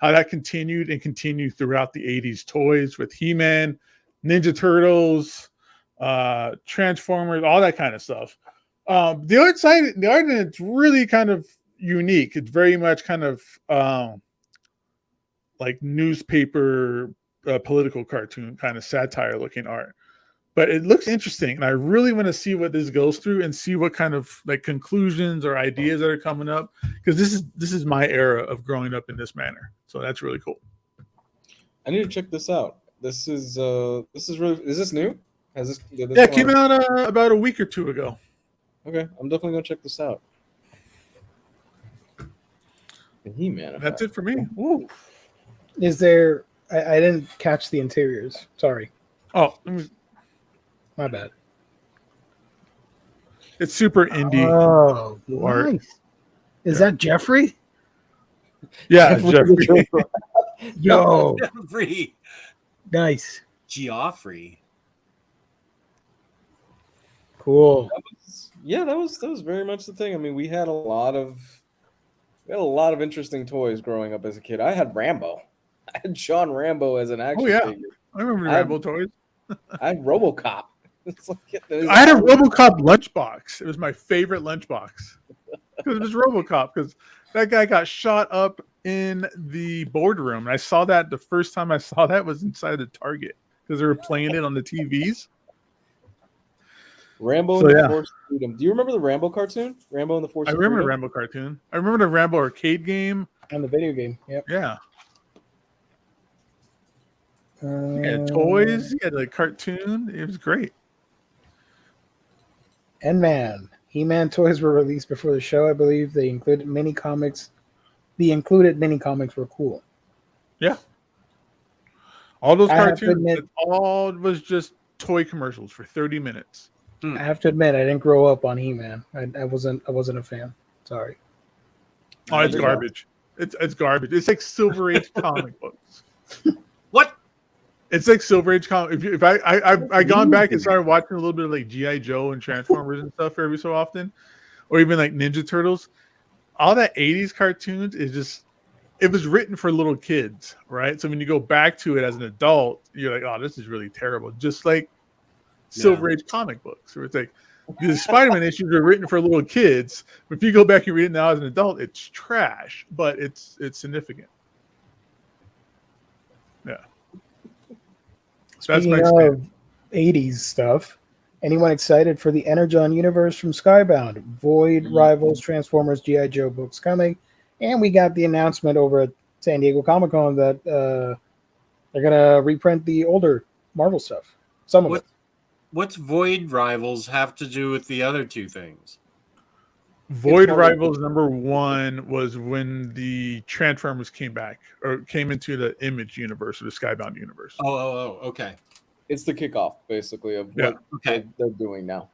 that continued throughout the 80s toys with He-Man, Ninja Turtles, Transformers, all that kind of stuff. The art in it's really kind of unique. It's very much kind of like newspaper political cartoon kind of satire looking art, but it looks interesting, and I really want to see what this goes through and see what kind of like conclusions or ideas that are coming up, because this is my era of growing up in this manner. So that's really cool. I need to check this out. This is really, is this new? It came out about a week or 2 ago. Okay, I'm definitely gonna check this out. The He-Man. That's it for me. Ooh. Is there? I didn't catch the interiors. Sorry, Oh, my bad. it's super indie. Oh, art. nice. Is that Jeffrey? Yeah, Jeffrey. Yo, Jeffrey. nice, Geoffrey. cool. Yeah, that was very much the thing. I mean, we had a lot of interesting toys growing up as a kid. I had Rambo. I had Sean Rambo as an action figure. I remember the Rambo toys. I had RoboCop. It's like, I had a RoboCop lunchbox. It was my favorite lunchbox because it was RoboCop. Because that guy got shot up in the boardroom. I saw that the first time I saw that was inside the Target because they were playing it on the TVs. Rambo and the Force of Freedom. Do you remember the Rambo cartoon? Rambo and the Force of Freedom? I remember the Rambo cartoon. I remember the Rambo arcade game. And the video game. Yep. Yeah. He had toys. He had a cartoon. It was great. And man, He-Man toys were released before the show. I believe they included mini comics. The included mini comics were cool. Yeah. All those I have to cartoons. admit- It all was just toy commercials for 30 minutes. I have to admit, I didn't grow up on He-Man. I wasn't a fan. Sorry. Oh, it's garbage. It's garbage. It's like Silver Age comic books. What? It's like Silver Age comic. If I gone back and started watching a little bit of like G.I. Joe and Transformers and stuff every so often, or even like Ninja Turtles, all that 80s cartoons is just, it was written for little kids, right? So when you go back to it as an adult, you're like, oh, this is really terrible. Just like Silver Age comic books, where it's like the Spider-Man issues are written for little kids. But if you go back and read it now as an adult, it's trash, but it's significant. Yeah. Speaking of 80s stuff, anyone excited for the Energon universe from Skybound? Void, Rivals, Transformers, G.I. Joe books coming. And we got the announcement over at San Diego Comic-Con that they're going to reprint the older Marvel stuff. Some of it. What's Void Rivals have to do with the other two things? Void Rivals #1 was when the Transformers came back or came into the Image universe or the Skybound universe. Oh, okay. It's the kickoff, basically, of what they're doing now.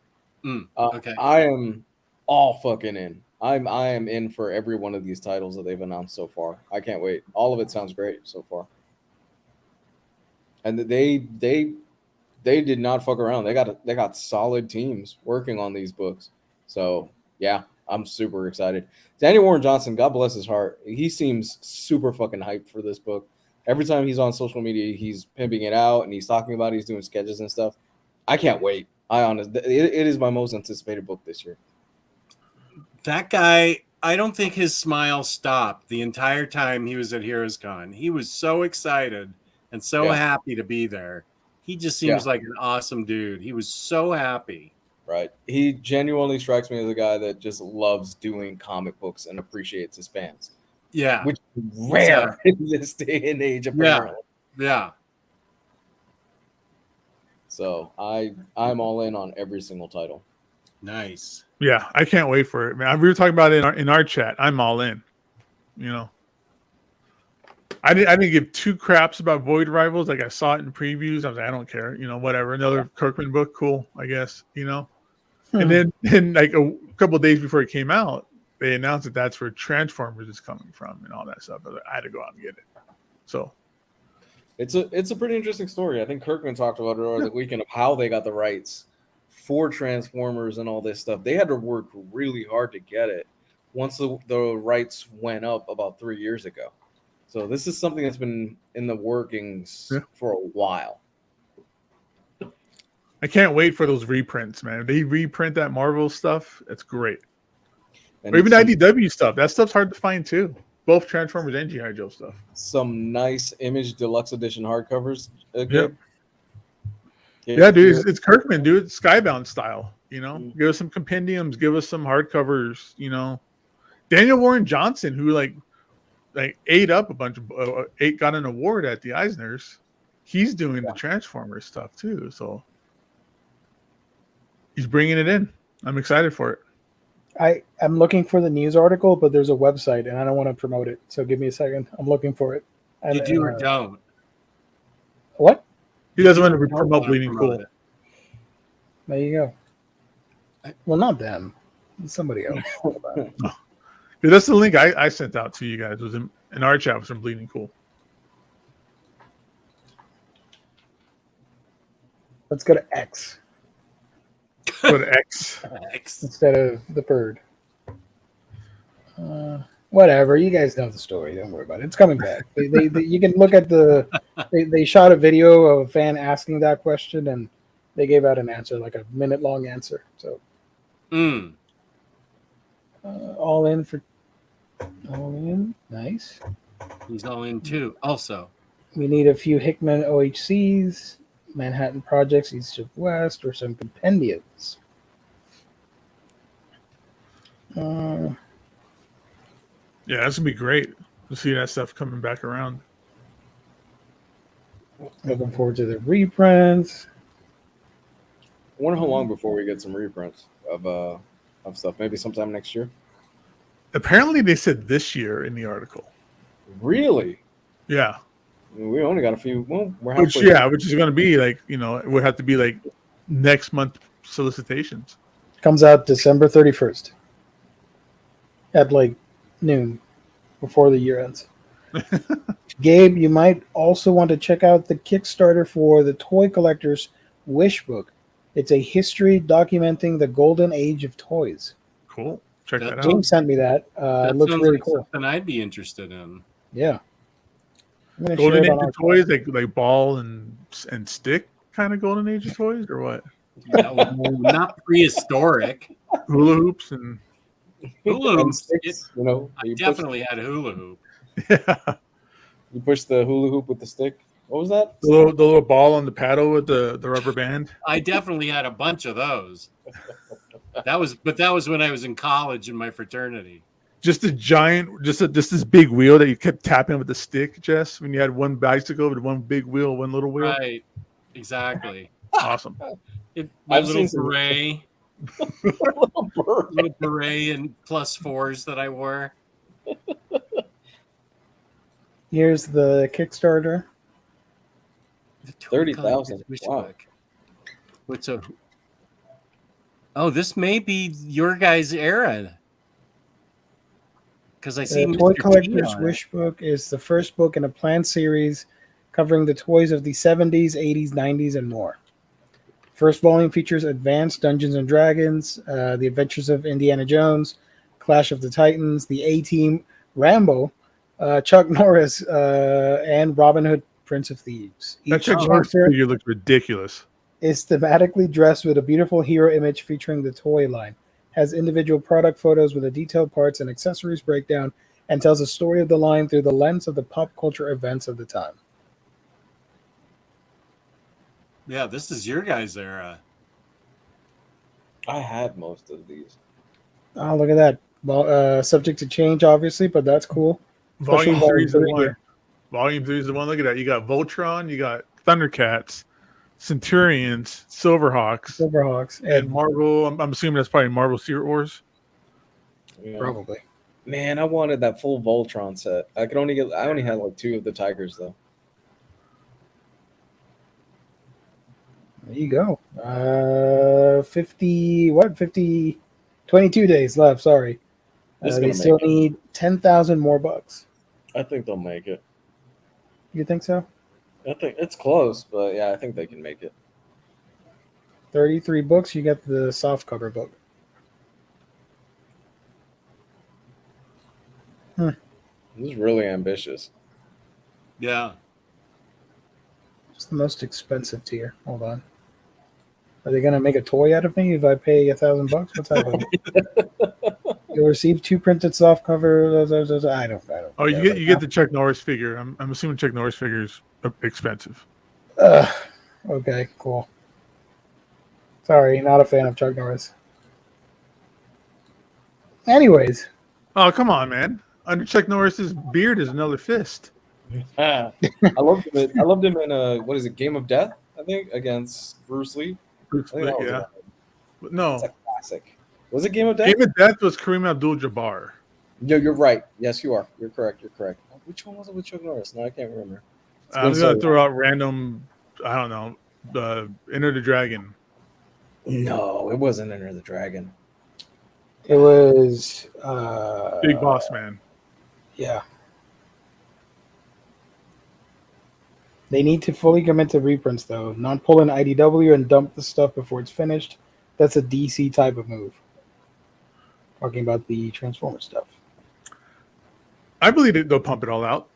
Okay. I am all fucking in. I am in for every one of these titles that they've announced so far. I can't wait. All of it sounds great so far. And they did not fuck around. They got solid teams working on these books. So yeah, I'm super excited. Daniel Warren Johnson, God bless his heart. He seems super fucking hyped for this book. Every time he's on social media, he's pimping it out and he's talking about it. He's doing sketches and stuff. I can't wait. It is my most anticipated book this year. That guy, I don't think his smile stopped the entire time he was at Heroes Con. He was so excited and so happy to be there. He just seems like an awesome dude. He was so happy. Right. He genuinely strikes me as a guy that just loves doing comic books and appreciates his fans. Yeah. Which is rare in this day and age, apparently. Yeah. So I'm all in on every single title. Nice. Yeah, I can't wait for it, man. We were talking about it in our chat. I'm all in. You know, I didn't give two craps about Void Rivals. Like I saw it in previews. I was like, I don't care. You know, whatever. Another Kirkman book, cool. I guess. You know, and then like a couple of days before it came out, they announced that that's where Transformers is coming from and all that stuff. I had to go out and get it. So it's a pretty interesting story. I think Kirkman talked about it over the weekend of how they got the rights for Transformers and all this stuff. They had to work really hard to get it once the rights went up about 3 years ago. So this is something that's been in the workings for a while. I can't wait for those reprints, man. If they reprint that Marvel stuff, that's great. And or even IDW stuff. That stuff's hard to find too. Both Transformers and G.I. Joe stuff. Some nice Image Deluxe Edition hardcovers. Yeah, dude, it's Kirkman, dude. It's Skybound style. You know, give us some compendiums, give us some hardcovers. You know, Daniel Warren Johnson, who like ate up a bunch of got an award at the Eisners. He's doing the Transformers stuff too, so he's bringing it in. I'm excited for it. I'm looking for the news article, but there's a website, and I don't want to promote it. So give me a second. I'm looking for it. You do or don't? What? He doesn't want to promote Bleeding Cool. There you go. Well, not them. Somebody else. Dude, that's the link I sent out to you guys. It was in our chat from Bleeding Cool. Let's go to X. Go to X. Instead of the bird. Whatever. You guys know the story. Don't worry about it. It's coming back. You can look at they shot a video of a fan asking that question, and they gave out an answer, like a minute-long answer. So, all in. Nice. He's all in too. Also, we need a few Hickman OHCs, Manhattan Projects, East of West, or some compendiums. Yeah, that's gonna be great to see that stuff coming back around. Looking forward to the reprints. I wonder how long before we get some reprints of stuff. Maybe sometime next year. Apparently, they said this year in the article. Really? Yeah. We only got a few. Well, we're Which halfway. which is going to be like, it would have to be like next month solicitations. Comes out December 31st at like noon before the year ends. Gabe, you might also want to check out the Kickstarter for the Toy Collectors Wish Book. It's a history documenting the golden age of toys. Cool. Check that out. James sent me that. That It looks sounds really like cool. something I'd be interested in. Yeah. I'm gonna Golden share Age it on of toys, like ball and stick kind of golden age of toys, or what? No, not prehistoric. Hula hoops and Hula hoops. Sticks, I definitely had a hula hoop. yeah. You push the hula hoop with the stick. What was that? The little ball on the paddle with the rubber band. I definitely had a bunch of those. That was when I was in college in my fraternity. Just a giant, just this big wheel that you kept tapping with the stick, Jess. When you had one bicycle with one big wheel, one little wheel. Right. Exactly. Awesome. My I've little seen some- beret. Little bird. Little beret and +4s that I wore. Here's the Kickstarter. The Toy 30,000. Collectors Wish Wow. Book. What's a? Oh, this may be your guys' era. Because I see The Toy Mr. T Collectors on it. Wish Book is the first book in a planned series covering the toys of the 70s, 80s, 90s, and more. First volume features Advanced Dungeons and Dragons, The Adventures of Indiana Jones, Clash of the Titans, The A-Team, Rambo, Chuck Norris, and Robin Hood, Prince of Thieves. That Each Chuck Norris chapter figure looks ridiculous. is thematically dressed with a beautiful hero image featuring the toy line, has individual product photos with a detailed parts and accessories breakdown, and tells the story of the line through the lens of the pop culture events of the time. Yeah, this is your guys' era. I had most of these. Oh, look at that. Well, subject to change, obviously, but that's cool. Volume Especially 3 is the volume three one. Volume 3 is the one. Look at that. You got Voltron, you got Thundercats, Centurions, Silverhawks, Silverhawks, and and Marvel. I'm assuming that's probably Marvel Secret Wars. Yeah. probably. Man, I wanted that full Voltron set. I only had like 2 of the Tigers though. There you go. 22 days left. Sorry. This is They gonna still make it. need 10,000 more bucks. I think they'll make it. You think so? I think it's close, but yeah, I think they can make it. 33 books. You get the soft cover book. This is really ambitious. Yeah. It's the most expensive tier. Hold on. Are they gonna make a toy out of me if I pay $1,000? What's happening? You'll receive 2 printed soft covers. I don't. Oh, you get the Chuck Norris figure. I'm assuming Chuck Norris figure is expensive. Okay, cool. Sorry, not a fan of Chuck Norris. Anyways, Oh, come on, man. Under Chuck Norris's beard is another fist. I loved him in what is it, Game of Death? I think against Bruce Lee. Bruce I think Lee, that was yeah. it. But no, It's a classic. Was it Game of Death? Game of Death was Kareem Abdul-Jabbar. You're right. Yes, you are. You're correct. Which one was it with Chuck Norris? No, I can't remember. It's I'm been gonna so throw out random. I don't know. Enter the Dragon. No, it wasn't Enter the Dragon. it was Big Boss Man. Yeah. They need to fully commit to reprints, though. Not pull an IDW and dump the stuff before it's finished. That's a DC type of move. Talking about the Transformers stuff. I believe they'll pump it all out.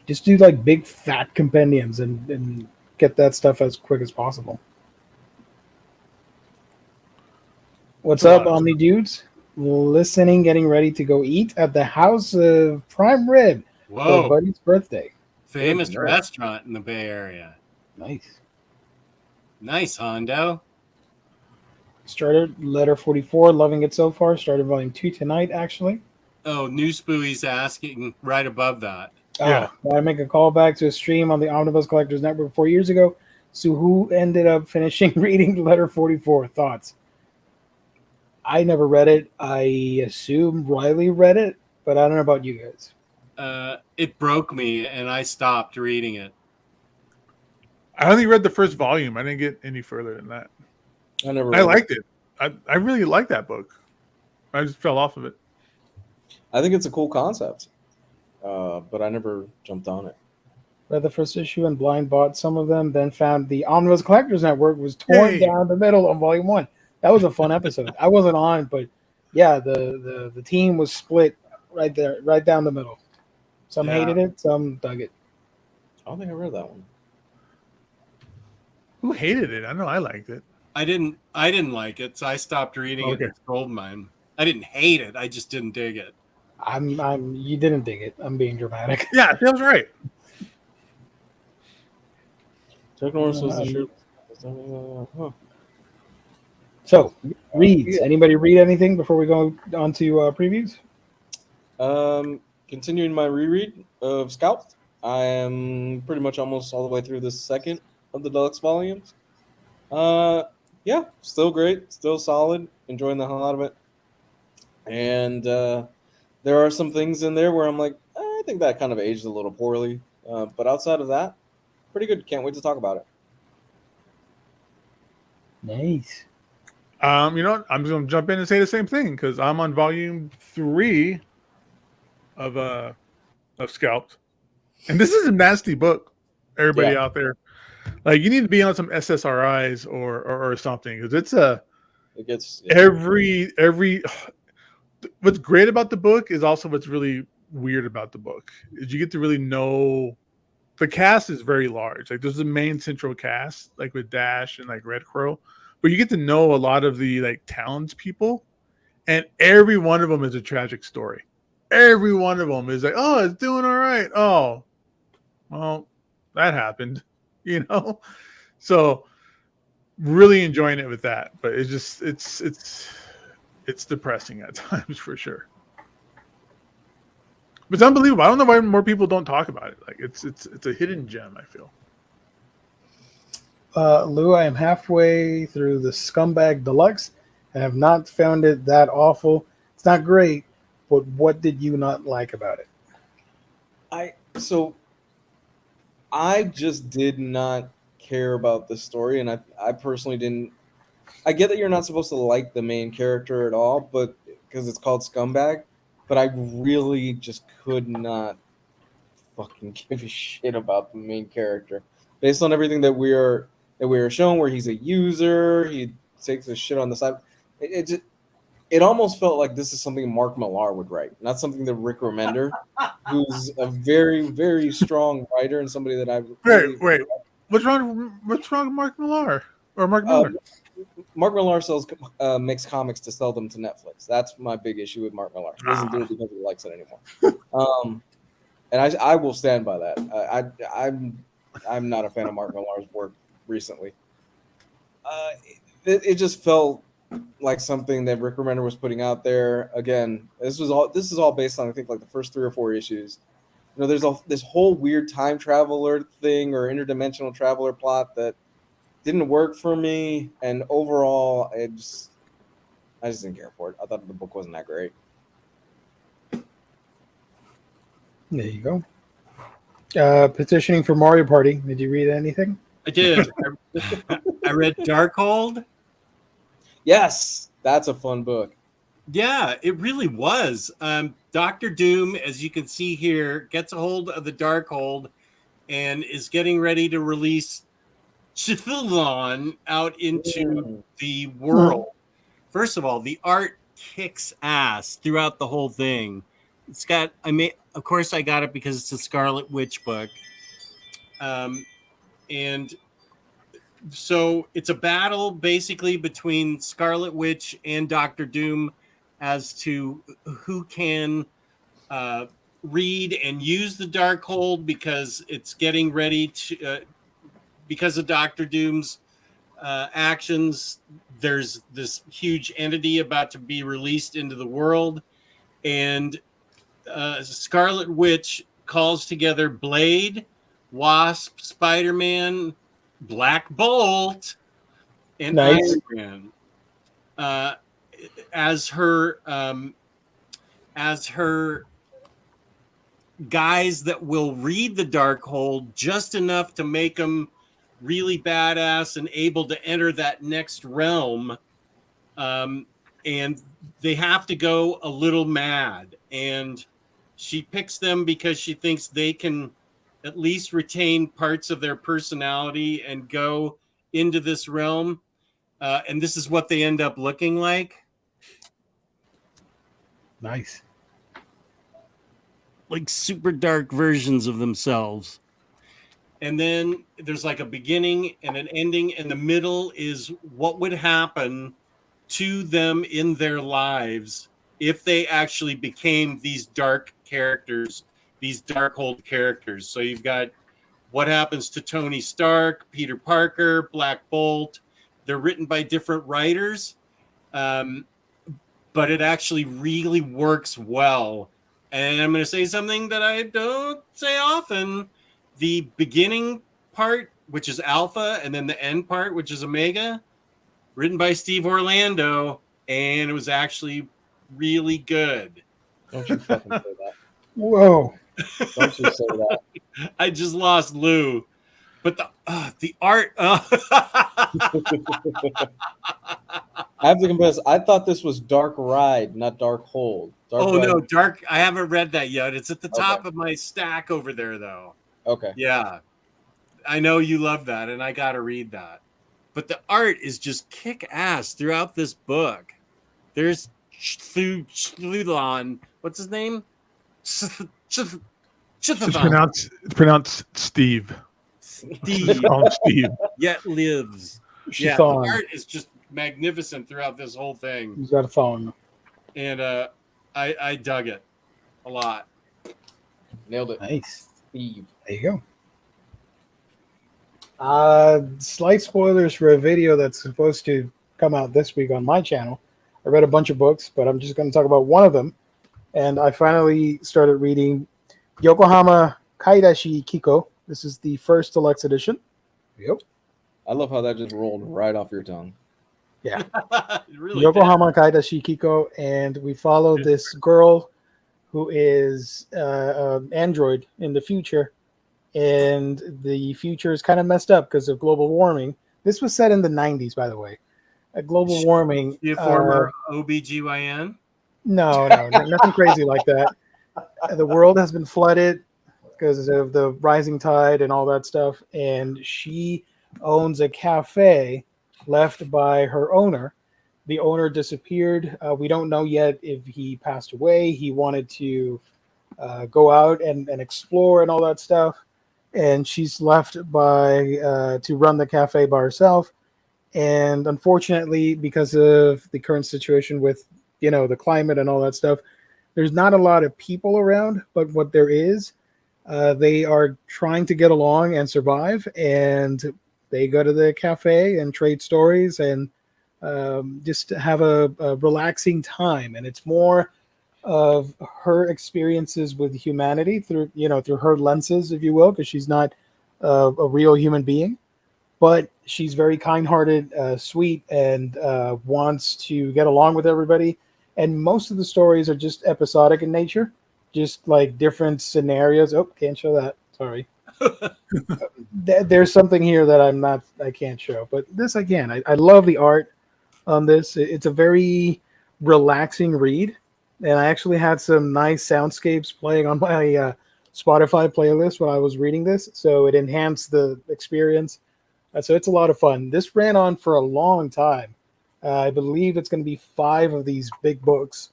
Just do like big fat compendiums and get that stuff as quick as possible. What's up, Omni dudes? Listening, getting ready to go eat at the House of Prime Rib for Whoa. Buddy's birthday. Famous Good. restaurant in the Bay Area. Nice. Nice, Hondo. Started letter 44, loving it so far. Started volume 2 tonight, actually. Oh, New Spooey's asking right above that. Yeah. I make a callback to a stream on the Omnibus Collectors Network 4 years ago. So who ended up finishing reading letter 44? Thoughts? I never read it. I assume Riley read it, but I don't know about you guys. it broke me, and I stopped reading it. I only read the first volume. I didn't get any further than that. I never. I liked it. I really liked that book. I just fell off of it. I think it's a cool concept, but I never jumped on it. Read the first issue and blind bought some of them, then found the Omnibus Collectors Network was torn down the middle on volume 1. That was a fun episode. I wasn't on, but yeah, the team was split right there, right down the middle. Some hated it, some dug it. I don't think I read that one. Who hated it? I know I liked it. I didn't like it, so I stopped reading it and sold mine. I didn't hate it. I just didn't dig it. You didn't dig it. I'm being dramatic. Yeah, that was right. Chuck Norris was the shoot. So, reads. Anybody read anything before we go on to previews? Continuing my reread of Scalped. I am pretty much almost all the way through the second of the deluxe volumes. Yeah, still great, still solid, enjoying the hell out of it. And there are some things in there where I'm like, I think that kind of aged a little poorly. But outside of that, pretty good. Can't wait to talk about it. Nice. You know what? I'm just gonna jump in and say the same thing because I'm on volume 3 of Scalped, and this is a nasty book. Everybody out there, like, you need to be on some SSRIs or something because it gets every. What's great about the book is also what's really weird about the book is you get to really know. The cast is very large. Like, there's the main central cast, like with Dash and like Red Crow, but you get to know a lot of the like townspeople, and every one of them is a tragic story. Every one of them is like, oh, it's doing all right. Oh, well, that happened, you know. So, really enjoying it with that, but it's just it's depressing at times for sure. But it's unbelievable. I don't know why more people don't talk about it. Like, it's a hidden gem, I feel. Lou, I am halfway through the Scumbag Deluxe. I have not found it that awful. It's not great, but what did you not like about it? I just did not care about the story, and I personally didn't. I get that you're not supposed to like the main character at all, but because it's called Scumbag. But I really just could not fucking give a shit about the main character, based on everything that we are shown, where he's a user, he takes his shit on the side. It almost felt like this is something Mark Millar would write, not something that Rick Remender, who's a very, very strong writer and somebody that I wait. What's wrong with Mark Millar or Mark Millar? Mark Millar makes comics to sell them to Netflix. That's my big issue with Mark Millar. He doesn't do it because he likes it anymore. And I will stand by that. I'm not a fan of Mark Millar's work recently. It just felt like something that Rick Remender was putting out there. Again, this is all based on, I think, like the first 3 or 4 issues. You know, there's this whole weird time traveler thing or interdimensional traveler plot that didn't work for me, and overall, I just didn't care for it. I thought the book wasn't that great. There you go. Petitioning for Mario Party. Did you read anything? I did. I read Darkhold. Yes, that's a fun book. Yeah, it really was. Dr. Doom, as you can see here, gets a hold of the Darkhold and is getting ready to release Chithulon out into the world. First of all, the art kicks ass throughout the whole thing. It's got, of course I got it because it's a Scarlet Witch book. And so it's a battle basically between Scarlet Witch and Dr. Doom as to who can read and use the Darkhold, because it's getting ready to, because of Dr. Doom's actions, there's this huge entity about to be released into the world. And Scarlet Witch calls together Blade, Wasp, Spider-Man, Black Bolt, and Iron Man as her guys that will read the Darkhold just enough to make them really badass and able to enter that next realm. And they have to go a little mad. And she picks them because she thinks they can at least retain parts of their personality and go into this realm. And this is what they end up looking like. Nice. Like super dark versions of themselves. And then there's like a beginning and an ending, and the middle is what would happen to them in their lives if they actually became these dark characters, these Darkhold characters. So you've got what happens to Tony Stark, Peter Parker, Black Bolt. They're written by different writers, but it actually really works well. And I'm going to say something that I don't say often. The beginning part, which is Alpha, and then the end part, which is Omega, written by Steve Orlando, and it was actually really good. Don't you fucking say that. Whoa. Don't you say that. I just lost Lou. But the art... I have to confess, I thought this was Dark Ride, not Darkhold. No, Dark. I haven't read that yet. It's at the top of my stack over there, though. Okay. Yeah. I know you love that, and I got to read that. But the art is just kick-ass throughout this book. There's Chludon. What's his name? It's pronounced Steve. Steve. Call him Steve. Yet lives. Yeah, the art is just magnificent throughout this whole thing. He's got a phone. And I dug it a lot. Nailed it. Nice. Steve. There you go. Slight spoilers for a video that's supposed to come out this week on my channel. I read a bunch of books, but I'm just going to talk about one of them. And I finally started reading Yokohama Kaidashi Kikou. This is the first deluxe edition. Yep. I love how that just rolled right off your tongue. Yeah. Really Yokohama Kaidashi Kikou, and we follow this girl who is an android in the future, and the future is kind of messed up because of global warming. This was set in the 90s, by the way. Global warming. You former OBGYN? No, nothing crazy like that. The world has been flooded because of the rising tide and all that stuff, and she owns a cafe left by her owner. The owner disappeared. We don't know yet if he passed away. He wanted to go out and explore and all that stuff, and she's left by to run the cafe by herself. And unfortunately, because of the current situation with the climate and all that stuff, there's not a lot of people around. But what there is, they are trying to get along and survive, and they go to the cafe and trade stories and just have a relaxing time. And it's more of her experiences with humanity through her lenses, if you will, because she's not a real human being, but she's very kind-hearted, sweet, and wants to get along with everybody. And most of the stories are just episodic in nature, just like different scenarios. Oh, can't show that. Sorry. There's something here that I can't show, but this I can. I love the art on this. It's a very relaxing read, and I actually had some nice soundscapes playing on my Spotify playlist when I was reading this, so it enhanced the experience. So it's a lot of fun. This ran on for a long time. I believe it's going to be 5 of these big books,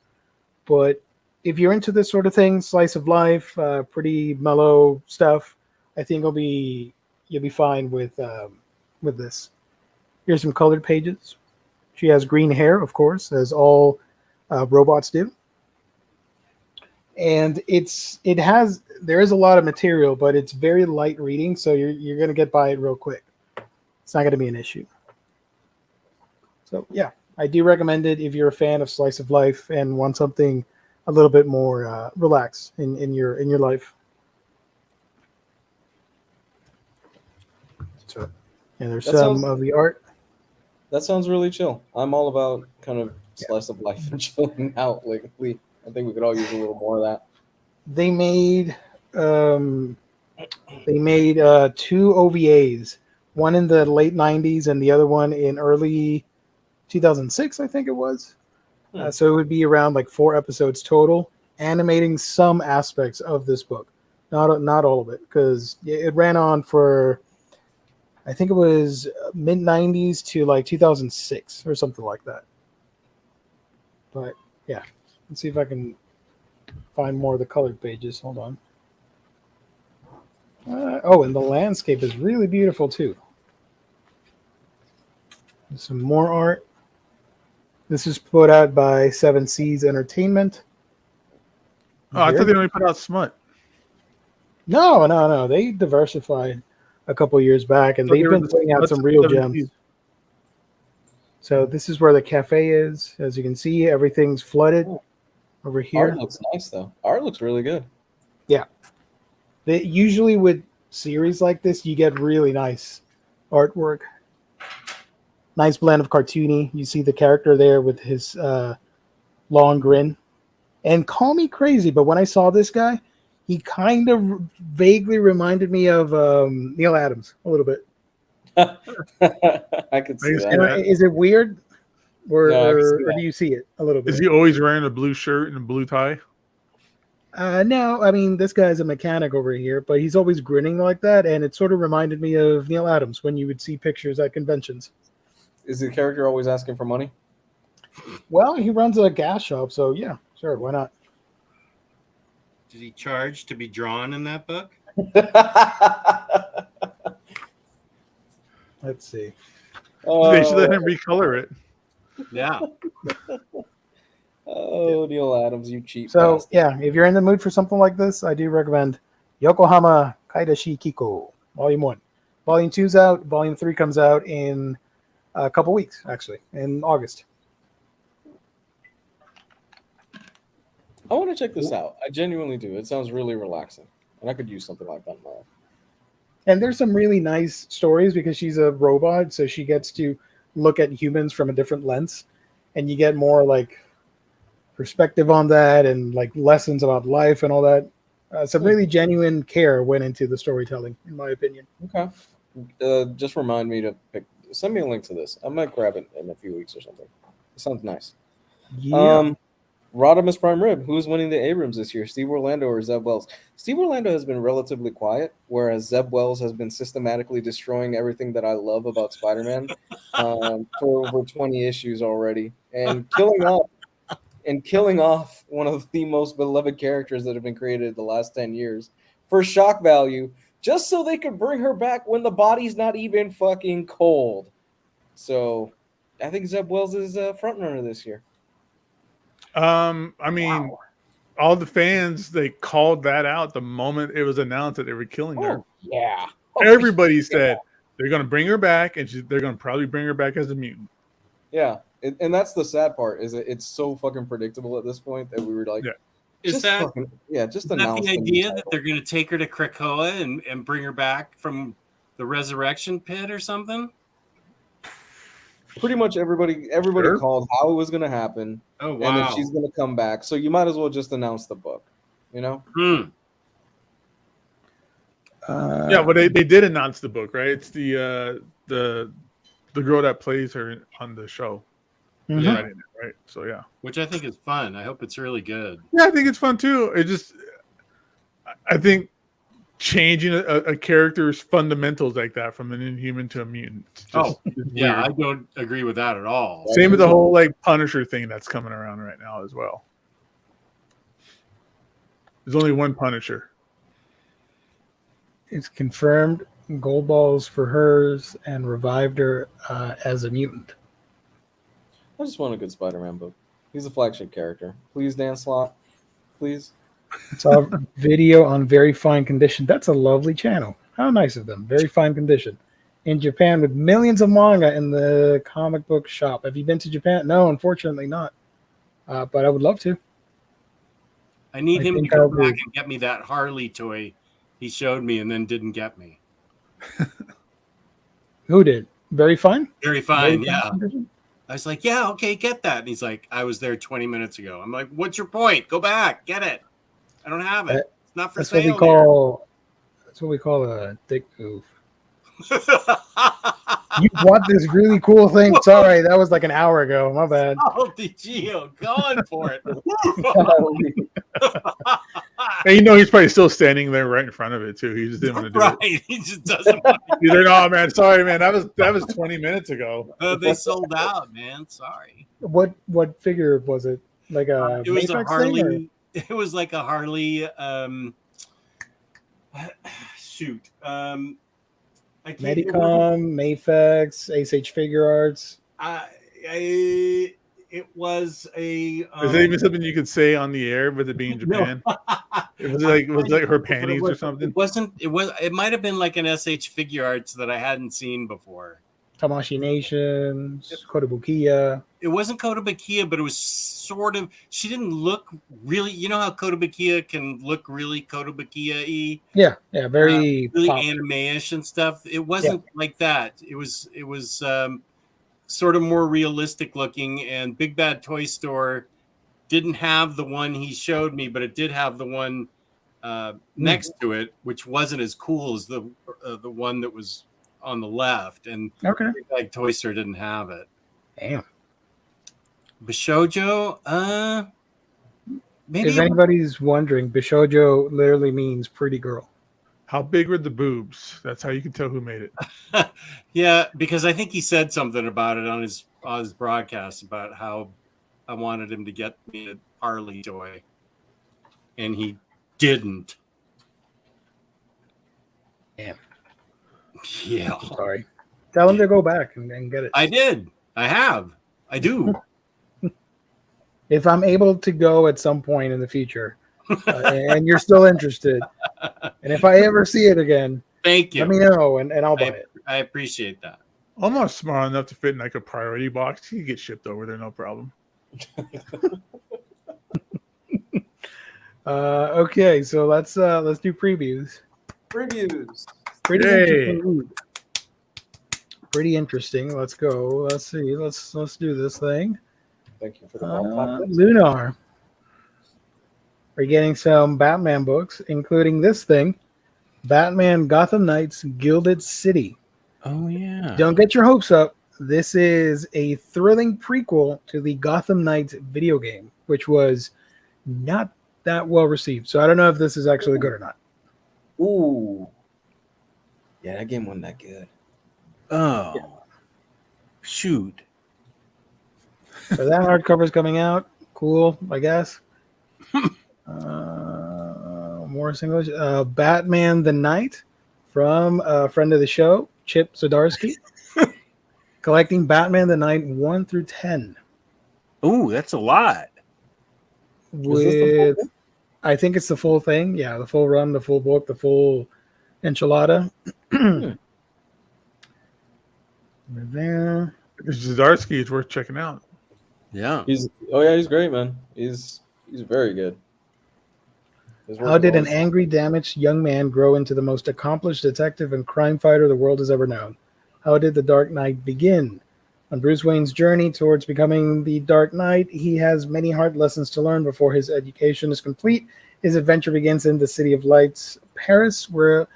but if you're into this sort of thing, slice of life, pretty mellow stuff, I think you'll be fine with this. Here's some colored pages. She has green hair, of course, as all robots do. And there is a lot of material, but it's very light reading, so you're going to get by it real quick. It's not going to be an issue. So yeah, I do recommend it if you're a fan of slice of life and want something a little bit more relaxed in your life. So, and there's some of the art. That sounds really chill. I'm all about kind of slice of life and chilling out lately. I think we could all use a little more of that. They made they made 2 OVAs, one in the late 90s and the other one in early 2006, I think it was. So it would be around like 4 episodes total, animating some aspects of this book. Not all of it, because it ran on for, I think it was mid 90s to like 2006 or something like that. But yeah, let's see if I can find more of the colored pages. Hold on. And the landscape is really beautiful too. There's some more art. This is put out by Seven Seas Entertainment. Oh, I thought they only put out smut. No. They diversified a couple years back, and they've been putting out some real gems. So this is where the cafe is. As you can see, everything's flooded over here. Art looks nice, though. Art looks really good. Yeah. Usually with series like this, you get really nice artwork. Nice blend of cartoony. You see the character there with his long grin. And call me crazy, but when I saw this guy, he kind of vaguely reminded me of Neil Adams a little bit. I could see that. Is it weird? Or do you see it a little bit? Is he always wearing a blue shirt and a blue tie? No, I mean, this guy's a mechanic over here, but he's always grinning like that, and it sort of reminded me of Neil Adams when you would see pictures at conventions. Is the character always asking for money? Well, he runs a gas shop, so yeah, sure, why not? Did he charge to be drawn in that book? Let's see. They should let him recolor it. Yeah. Oh, Neil Adams, you cheap So, bastard. yeah, if you're in the mood for something like this, I do recommend Yokohama Kaidashi Kikou, Volume 1. Volume 2's out. Volume 3 comes out in a couple weeks, actually, in August. I want to check this out. I genuinely do. It sounds really relaxing. And I could use something like that in my life. And there's some really nice stories because she's a robot, so she gets to look at humans from a different lens. And you get more, like, perspective on that and, like, lessons about life and all that. Some really genuine care went into the storytelling, in my opinion. Okay. Just remind me to send me a link to this. I might grab it in a few weeks or something. It sounds nice. Yeah. Rodimus Prime Rib, who's winning the Abrams this year, Steve Orlando or Zeb Wells? Steve Orlando has been relatively quiet, whereas Zeb Wells has been systematically destroying everything that I love about Spider-Man for over 20 issues already, and killing off one of the most beloved characters that have been created the last 10 years for shock value, just so they could bring her back when the body's not even fucking cold. So I think Zeb Wells is a frontrunner this year. I mean, all the fans, they called that out the moment it was announced that they were killing her. Yeah. Everybody said they're going to bring her back, and they're going to probably bring her back as a mutant. Yeah, and that's the sad part, is that it's so fucking predictable at this point that we were like, Is that just announce the idea that they're going to take her to Krakoa and bring her back from the resurrection pit or something? Pretty much everybody called how it was going to happen. Oh, wow. And then she's going to come back. So you might as well just announce the book, you know? Yeah, but they did announce the book, right? It's the girl that plays her on the show. Mhm. Yeah, right. So yeah, Which I think is fun. I hope it's really good. yeah, I think it's fun too. I think changing a character's fundamentals like that from an Inhuman to a mutant. Is Yeah, weird. I don't agree with that at all. Same with the whole like Punisher thing that's coming around right now as well. There's only one Punisher. It's confirmed gold balls for hers and revived her as a mutant. I just want a good Spider-Man book. He's a flagship character. Please, Dan Slott. Please. Saw a video on Very Fine Condition. That's a lovely channel. How nice of them. Very Fine Condition. In Japan with millions of manga in the comic book shop. Have you been to Japan? No, unfortunately not. But I would love to. I need him to think go I'll back do. and get me that Harley toy he showed me and then didn't get me. Who did? Very Fine? Very fine, Very yeah. Fine Condition? I was like, yeah, okay, get that. And he's like, I was there 20 minutes ago. I'm like, what's your point? Go back, get it. I don't have it. It's Not for That's what sale. we call. That's what we call a dick move. Here. You bought this really cool thing. Sorry, that was like an hour ago. My bad. Salty Geo, going for it. And you know he's probably still standing there right in front of it too. He just didn't want to do Right, it. he just doesn't want to. He's like, "No, man, sorry, man. That was 20 minutes ago." They sold out, man. Sorry. What figure was it? Like a It was a Mayflex Harley. thing, It was like a Harley. Shoot. I can't. Medicom, Mayflex, Ace Figure Arts. It was a. Is there even something you could say on the air with it being in Japan? No. It was like her panties or something. It wasn't. It was. It might have been like an SH Figure Arts that I hadn't seen before. Tamashii Nations, Kotobukiya. It wasn't Kotobukiya, but it was sort of. She didn't look really. You know how Kotobukiya can look really Kotobukiya-y? Yeah, very really pop. anime-ish and stuff. It wasn't like that. It was sort of more realistic looking. And Big Bad Toy Store didn't have the one he showed me, but it did have the one next to it, which wasn't as cool as the one that was on the left. And Okay. Big Bad Toy Store didn't have it. Damn. Bishojo, maybe. If anybody's wondering, Bishojo literally means pretty girl. How big were the boobs? That's how you can tell who made it. Yeah, because I think he said something about it on his broadcast about how I wanted him to get me a Harley toy, and he didn't. Damn. Yeah, Sorry. Tell him to go back and get it. I did. I have. I do. If I'm able to go at some point in the future, and you're still interested, and if I ever see it again, Thank you. let me know, and I'll buy it. I appreciate that. I'm not smart enough to fit in like a priority box. You can get shipped over there, no problem. Okay, so let's do previews. Previews. Pretty Yay. interesting. Pretty interesting. Let's go. Let's see. Let's do this thing. Thank you for the Lunar. We're getting some Batman books, including this thing, Batman Gotham Knights Gilded City. Oh yeah. Don't get your hopes up. This is a thrilling prequel to the Gotham Knights video game, which was not that well received. So I don't know if this is actually good or not. Ooh. Yeah, that game wasn't that good. Oh, shoot. So that hardcover is coming out. Cool, I guess. More singles. Batman the Knight from a friend of the show, Chip Zdarsky. Collecting Batman the Knight 1 through 10. Ooh, that's a lot. With, I think it's the full thing. Yeah, the full run, the full book, the full enchilada. There. Zdarsky is worth checking out. Yeah. He's great, man. He's very good. How did an angry, damaged young man grow into the most accomplished detective and crime fighter the world has ever known? How did the Dark Knight begin? On Bruce Wayne's journey towards becoming the Dark Knight, he has many hard lessons to learn before his education is complete. His adventure begins in the City of Lights, Paris, where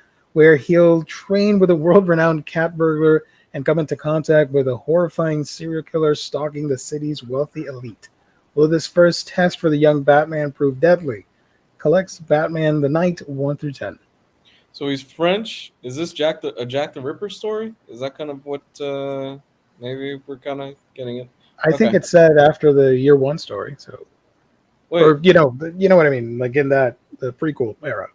he'll train with a world-renowned cat burglar and come into contact with a horrifying serial killer stalking the city's wealthy elite. Will this first test for the young Batman prove deadly? Collects Batman the Knight 1 through 10. So he's French. Is this Jack the Ripper story? Is that kind of what maybe we're kind of getting it? I think it's set after the year 1 story. So, Wait, or you know what I mean, like in the prequel era.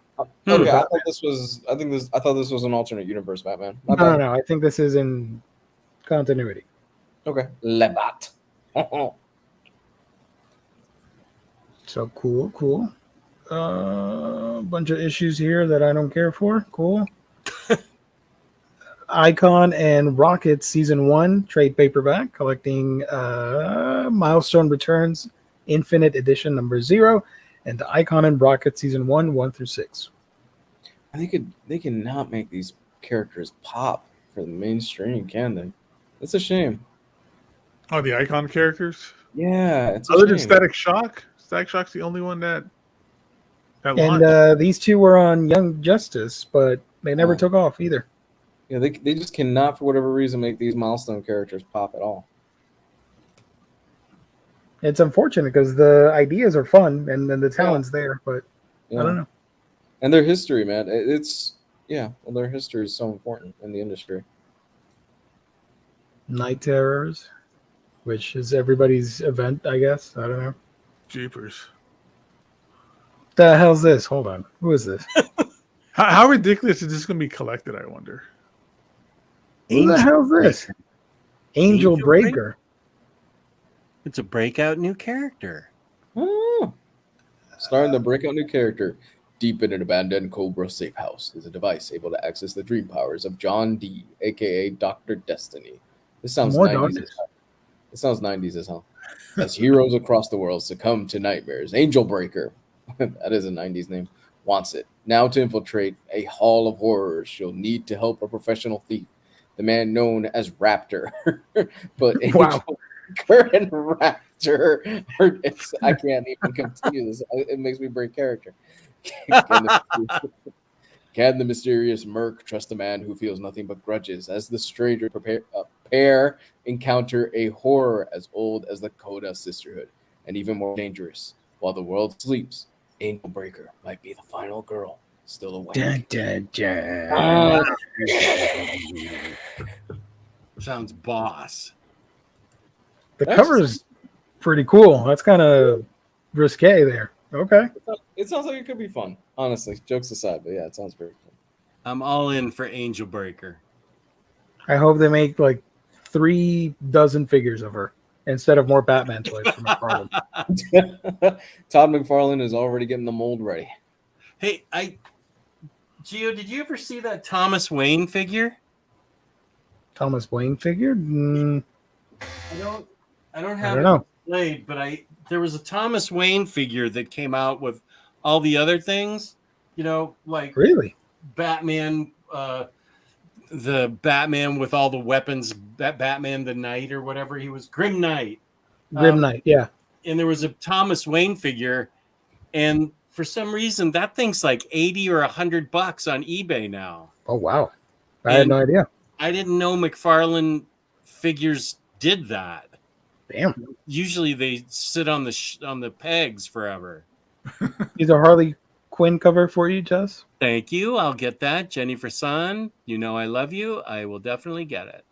okay, I thought this was an alternate universe Batman. No. I think this is in continuity. Okay. Lebat. So cool. Bunch of issues here that I don't care for. Cool. Icon and Rocket Season 1 trade paperback collecting Milestone Returns Infinite Edition number 0 and Icon and Rocket Season 1 through 6. They cannot make these characters pop for the mainstream, can they? It's a shame. Oh, the Icon characters? Yeah, it's a Other than shame. Static Shock? Static Shock's the only one that At And launch. these two were on Young Justice, but they never took off either. Yeah, they just cannot, for whatever reason, make these milestone characters pop at all. It's unfortunate because the ideas are fun and then the talent's there, but Yeah. I don't know. And their history, man. Their history is so important in the industry. Night Terrors, which is everybody's event, I guess. I don't know. Jeepers. The hell's this? Hold on. Who is this? How ridiculous is this going to be collected, I wonder? Who the hell's this? Angel Angel Breaker. It's a breakout new character. Oh. Starring the breakout new character. Deep in an abandoned Cobra safe house is a device able to access the dream powers of John D, aka Dr. Destiny. This sounds More 90s doctors. as hell. It sounds 90s as hell. As heroes across the world succumb to nightmares, Angel Breaker, that is a 90s name, wants it. Now to infiltrate a hall of horrors, she'll need to help a professional thief, the man known as Raptor. But Wow. Angel Breaker and Raptor, I can't even continue this. It makes me break character. Can the mysterious Merc trust a man who feels nothing but grudges as the stranger pair encounter a horror as old as the Coda Sisterhood and even more dangerous? While the world sleeps, Angel Breaker might be the final girl still awake. Dun, dun, dun. Sounds boss. The cover's pretty cool. That's kind of risque there. Okay. It sounds like it could be fun, honestly. Jokes aside, but yeah, it sounds very fun. I'm all in for Angel Breaker. I hope they make like 3 dozen figures of her instead of more Batman toys from McFarlane. Todd McFarlane is already getting the mold ready. Hey, Gio, did you ever see that Thomas Wayne figure? Thomas Wayne figure? I don't I have don't it know. displayed, but there was a Thomas Wayne figure that came out with all the other things, like Really? Batman, the Batman with all the weapons, Batman the Knight or whatever he was, Grim Knight. Grim Knight, yeah. And there was a Thomas Wayne figure, and for some reason that thing's like $80 or $100 on eBay now. Oh, wow. I had no idea. I didn't know McFarlane figures did that. Damn. Usually they sit on the pegs forever. He's a Harley Quinn cover for you, Jess? Thank you. I'll get that. Jennifer Son, you know I love you. I will definitely get it.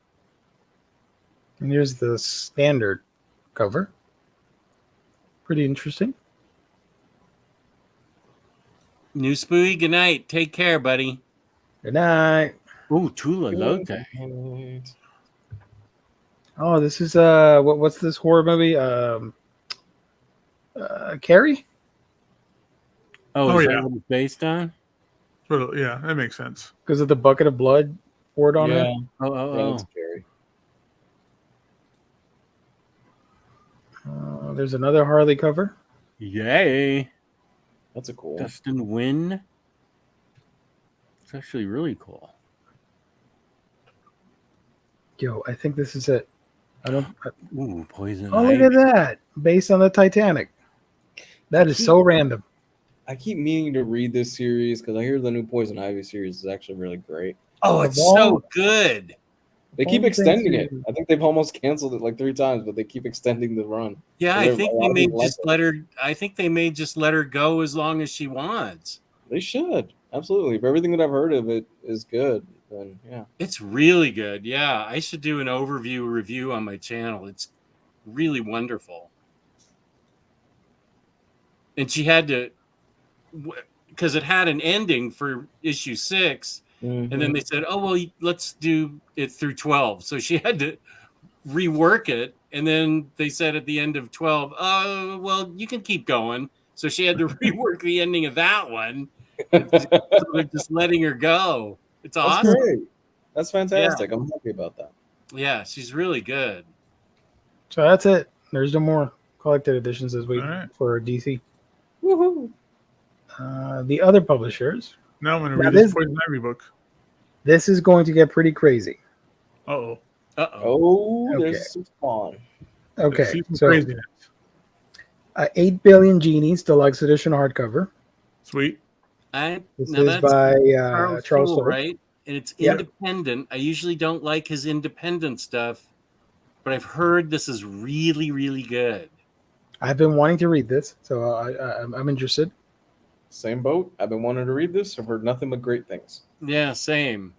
And here's the standard cover. Pretty interesting. New Spooey, good night. Take care, buddy. Good night. Ooh, Tula Lote. Oh, this is what's this horror movie? Carrie? Oh, is yeah. that what it's based on? Yeah, that makes sense. Because of the bucket of blood poured on Yeah. her. Oh. That's scary. There's another Harley cover. Yay. That's a cool. Dustin Wynn. It's actually really cool. Yo, I think this is it. Ooh, Poison Oh, look Ivy. at that. Based on the Titanic. That is so random. I keep meaning to read this series because I hear the new Poison Ivy series is actually really great. Oh, it's Of all- so good. They keep All things extending it. series. I think they've almost canceled it like 3 times, but they keep extending the run. Yeah, There- I think a lot they of may people like just it. let her. I think they may just let her go as long as she wants. They should. Absolutely. If everything that I've heard of it is good, then yeah. It's really good. Yeah, I should do an overview review on my channel. It's really wonderful. And she had to, because it had an ending for issue 6, and then they said, "Oh well, let's do it through 12." So she had to rework it, and then they said at the end of 12, "Oh well, you can keep going." So she had to rework the ending of that one. So they're just letting her go. It's That's awesome. great. That's fantastic. I'm happy about that. Yeah, she's really good. So that's it. There's no more collected editions this week All right. for DC. Woohoo. The other publishers, Now I'm going to That read this is- Poison Ivy book. this is going to get pretty crazy. Uh-oh. Uh-oh. Oh, Okay. there's some spawn. Okay, See some so craziness. 8 Billion Genies Deluxe Edition hardcover. Sweet. This Now is that's by Charles Charles Soule, Soule. right? And it's Yeah. independent. I usually don't like his independent stuff, but I've heard this is really, really good. I've been wanting to read this, so I'm interested. Same boat. I've been wanting to read this. I've heard nothing but great things. Yeah, same.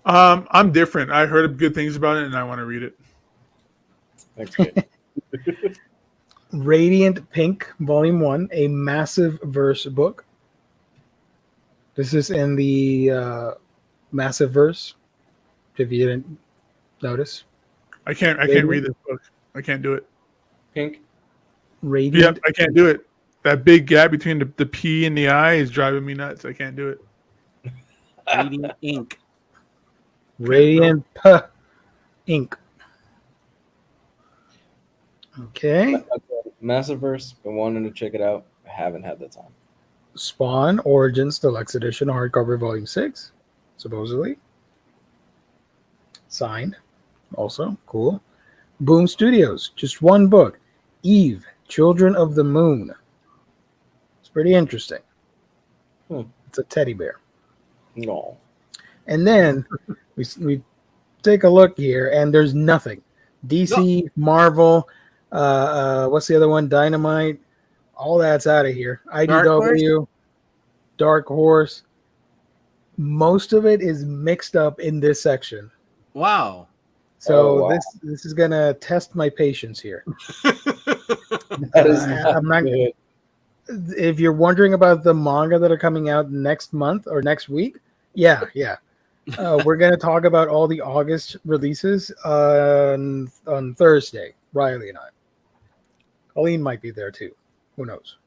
I'm different. I heard good things about it, and I want to read it. Thanks, kid. Radiant Pink, Volume 1, a massive verse book. This is in the massive verse, if you didn't notice. I can't read this book. I can't do it. Pink. Radiant, Yep, I can't do it. That big gap between the P and the I is driving me nuts. I can't do it. Radiant Ink. Radiant Ink. Okay. Massiverse. Been wanting to check it out. I haven't had the time. Spawn Origins Deluxe Edition hardcover Volume 6, supposedly. Signed. Also, cool. Boom Studios, just one book. Eve, Children of the Moon. It's pretty interesting. It's a teddy bear. No. And then we take a look here, and there's nothing. DC, Marvel, what's the other one? Dynamite. All that's out of here. IDW, Dark Horse. Most of it is mixed up in this section. Wow. So wow. this is gonna test my patience here. That is I'm not. good. If you're wondering about the manga that are coming out next month or next week, yeah. We're gonna talk about all the August releases on Thursday. Riley and I. Colleen might be there too. Who knows?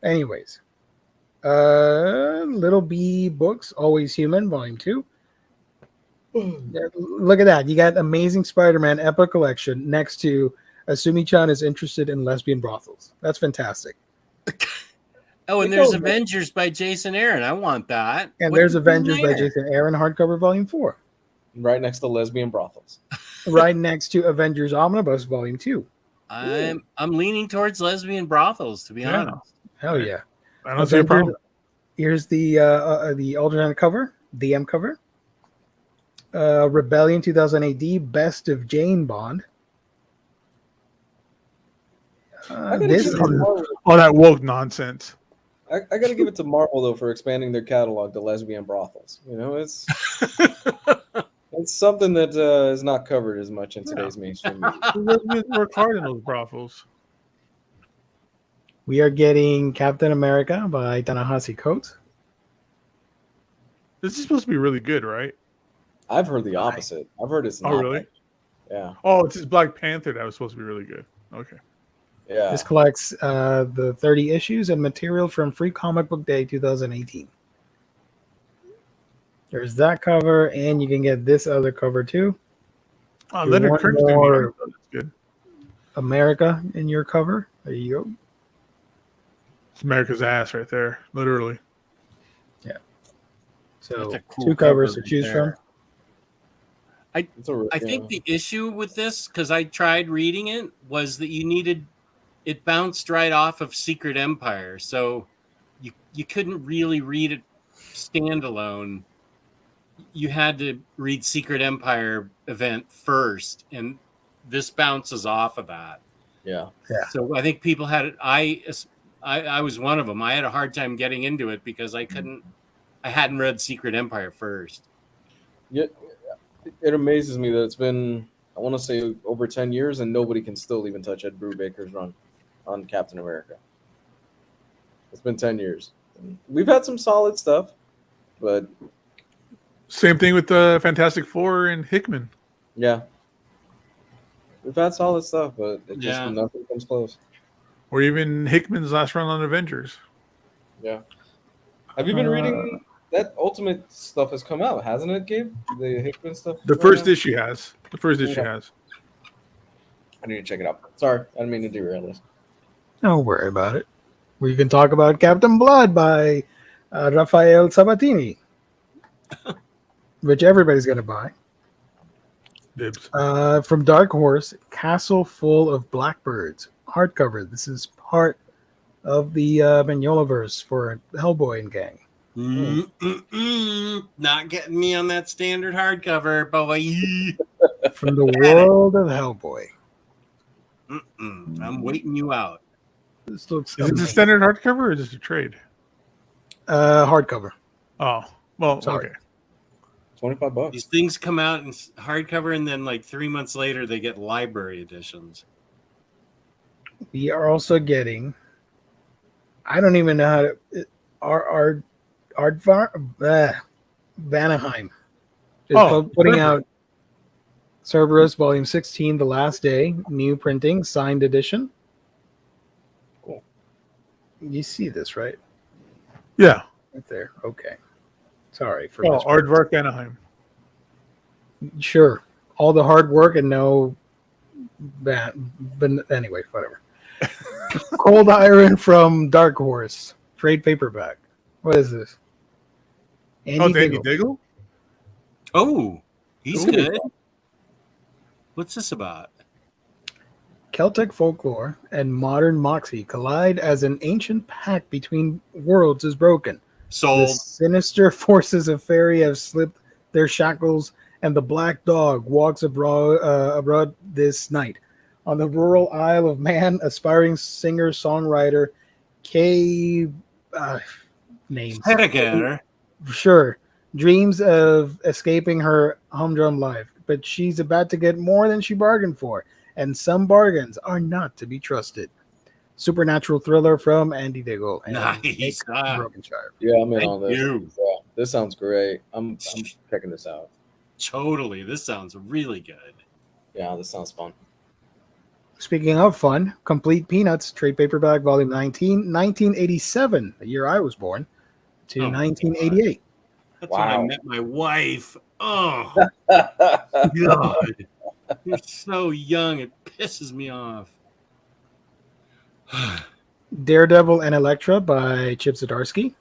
Anyways, Little B Books, Always Human, Volume 2. Look at that. You got Amazing Spider-Man Epic Collection next to Asumi-chan is interested in lesbian brothels. That's fantastic. Oh, and there's Avengers by Jason Aaron. I want that. And What there's are you doing Avengers by there? Jason Aaron, hardcover Volume 4. Right next to lesbian brothels. Right next to Avengers Omnibus Volume 2. I'm leaning towards lesbian brothels, to be honest. Hell yeah. I don't see a problem. Here's the alternate cover, DM cover. Rebellion 2000 AD, Best of Jane Bond. This All that woke nonsense. I got to give it to Marvel though for expanding their catalog to lesbian brothels. You know, it's something that is not covered as much in today's mainstream media. Lesbians work hard in those brothels. we are getting Captain America by Ta-Nehisi Coates. This is supposed to be really good, right? I've heard the opposite. I've heard it's not. Oh, really? Yeah. Oh, it's just Black Panther that was supposed to be really good. Okay. Yeah. This collects the 30 issues and material from Free Comic Book Day 2018. There's that cover, and you can get this other cover too. Oh, If you Leonard want Kirk's more that's good. America in your cover. There you go. It's America's ass right there, literally. So That's a cool two covers cover to choose right from. there. I think the issue with this, because I tried reading it, was that it bounced right off of Secret Empire. So you couldn't really read it standalone. You had to read Secret Empire event first, and this bounces off of that. Yeah. So I think people had it. I was one of them. I had a hard time getting into it because I hadn't read Secret Empire first. Yeah. It amazes me that it's been, I want to say, over 10 years, and nobody can still even touch Ed Brubaker's run on Captain America. It's been 10 years. We've had some solid stuff, but Same thing with the Fantastic Four and Hickman. yeah, we've had solid stuff, but it just Yeah. nothing comes close. Or even Hickman's last run on Avengers. Yeah. Have you been reading that Ultimate stuff has come out, hasn't it, Gabe? The Hickman stuff? The first issue has. The first issue has. I need to check it out. Sorry, I didn't mean to derail this. Don't worry about it. We can talk about Captain Blood by Rafael Sabatini, which everybody's going to buy. Dibs. From Dark Horse, Castle Full of Blackbirds, hardcover. This is part of the Mignolaverse for Hellboy and gang. Not getting me on that standard hardcover, boy. From the world of Hellboy. I'm waiting you out. This looks Is this a amazing. standard hardcover or is this a trade? Hardcover. Oh, well, Sorry. okay. $25. These things come out in hardcover, and then like 3 months later, they get library editions. We are also getting. I don't even know how to. Vanaheim is putting out Cerberus Volume 16, The Last Day, new printing, signed edition. Cool. You see this, right? Yeah. Right there. Okay. Sorry for Aardvark Anaheim. Sure. All the hard work and no but anyway, whatever. Cold Iron from Dark Horse. Trade paperback. What is this? Danny Diggle? Oh, he's Ooh. good. What's this about? Celtic folklore and modern moxie collide as an ancient pact between worlds is broken. The Sold. sinister forces of fairy have slipped their shackles, and the black dog walks abroad this night. On the rural Isle of Man, aspiring singer-songwriter names. Pettiger. Sure, dreams of escaping her humdrum life, but she's about to get more than she bargained for, and some bargains are not to be trusted. Supernatural thriller from Andy Diggle and Nice. Nick Brokenshire. Yeah, I'm in Thank on this. you. Yeah, this sounds great. I'm checking this out. Totally. This sounds really good. Yeah, this sounds fun. Speaking of fun, Complete Peanuts, trade paperback, volume 19, 1987, the year I was born, to Oh, 1988. That's when I Wow. met my wife. Oh, God. You're so young. It pisses me off. Daredevil and Elektra by Chip Zdarsky,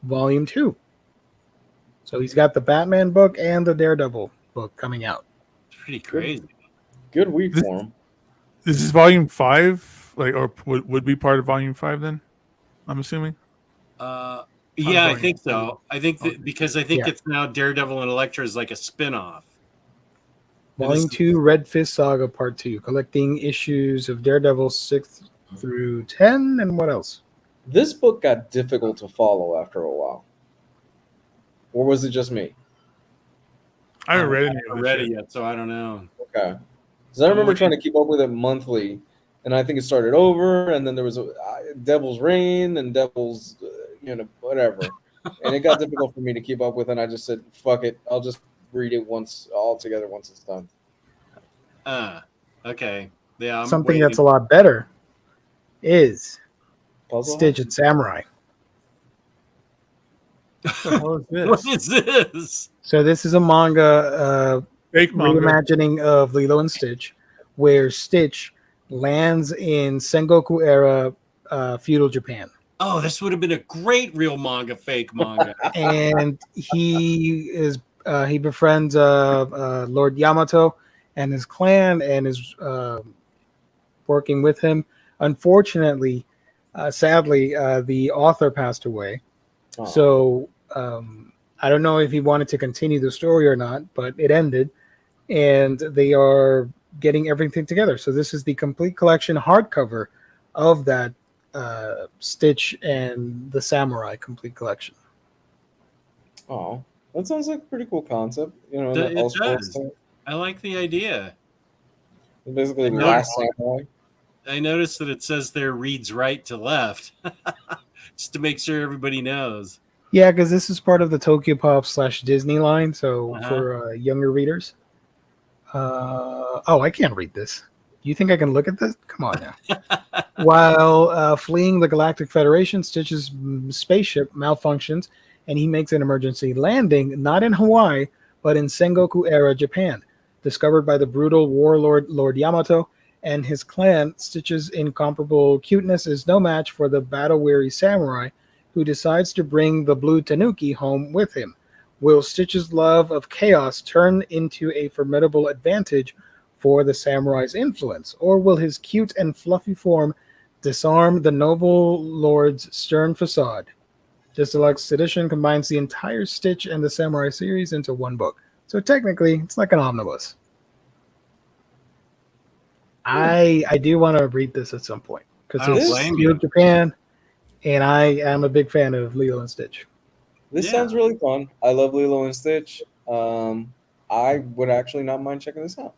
volume 2. So he's got the Batman book and the Daredevil book coming out. It's pretty crazy. Good week for him. This is volume 5, or would be part of volume 5 then? I'm assuming. Yeah, I volume think so. I think that Okay. because I think Yeah. it's now Daredevil and Elektra is like a spin-off. And Volume this- 2, Red Fist Saga Part 2, collecting issues of Daredevil 6 through 10, and what else? This book got difficult to follow after a while. Or was it just me? I haven't read any I of haven't this read yet. it yet, so I don't know. Okay. Because I remember trying to keep up with it monthly, and I think it started over, and then there was a Devil's Reign and Devil's, whatever. And it got difficult for me to keep up with, and I just said, fuck it. I'll just read it once it's done. Okay. Yeah, I'm Something that's a waiting. lot better is Puzzle Stitch and Samurai. What the hell is this? What is this? So this is a manga Fake manga. reimagining of Lilo and Stitch, where Stitch lands in Sengoku era feudal Japan, Oh, this would have been a great real manga, fake manga. and he befriends Lord Yamato and his clan, and is working with him. Unfortunately, sadly, the author passed away. Oh. So I don't know if he wanted to continue the story or not, but it ended, and they are getting everything together. So this is the complete collection hardcover of that Stitch and the Samurai complete collection. Oh, that sounds like a pretty cool concept. It that all sports does. thing. I like the idea. Basically, No. Last Samurai. I noticed that it says there reads right to left, just to make sure everybody knows. Yeah, because this is part of the Tokyo Pop / Disney line, so Uh-huh. for younger readers. I can't read this. You think I can look at this? Come on now. While fleeing the Galactic Federation, Stitch's spaceship malfunctions, and he makes an emergency landing, not in Hawaii, but in Sengoku-era Japan. Discovered by the brutal warlord Lord Yamato and his clan, Stitch's incomparable cuteness is no match for the battle-weary samurai, who decides to bring the blue tanuki home with him. Will Stitch's love of chaos turn into a formidable advantage for the samurai's influence, or will his cute and fluffy form Disarm the noble lord's stern facade. This deluxe edition combines the entire Stitch and the Samurai series into one book. So technically, it's like an omnibus. I do want to read this at some point I because don't it's blame Steel you. Japan, and I am a big fan of Lilo and Stitch. This Yeah. sounds really fun. I love Lilo and Stitch. I would actually not mind checking this out.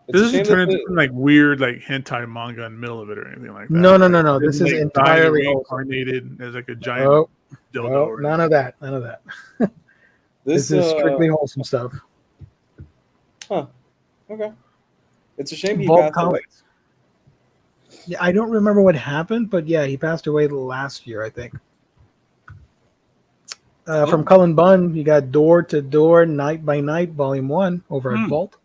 It's This a doesn't shame turn that into the- some, like weird like hentai manga in the middle of it or anything like that. No. right? This Isn't, is like, entirely Diana wholesome. reincarnated as like a giant Oh, dildo. no, or none of that. None of that. This is strictly wholesome stuff. Okay. It's a shame he Vault passed away. Comics. Yeah, I don't remember what happened, but yeah, he passed away last year, I think. From Cullen Bunn, you got Door to Door, Night by Night, Volume 1 over at Vault.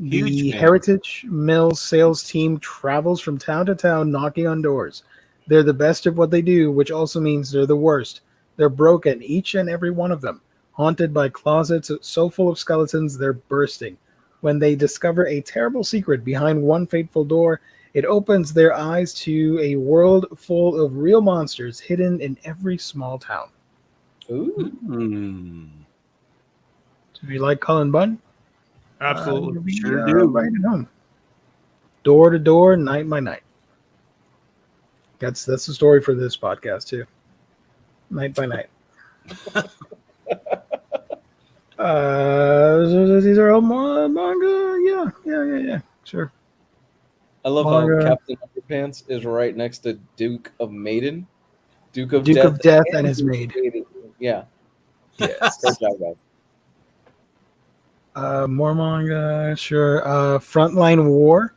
Huge The fan. Heritage Mills sales team travels from town to town knocking on doors. They're the best at what they do, which also means they're the worst. They're broken, each and every one of them. Haunted by closets so full of skeletons, they're bursting. When they discover a terrible secret behind one fateful door, it opens their eyes to a world full of real monsters hidden in every small town. Ooh. So if you like Cullen Bunn, Absolutely. you'll be, Sure do. right at home. Door to Door, Night by Night. That's the story for this podcast too. Night by Night. These are all manga. Yeah. Sure. I love Manga. how Captain Underpants is right next to Duke of Maiden. Duke of Death and his Duke maid. of Maiden. Yeah. Yes. Great job, guys. More manga, sure. Frontline War.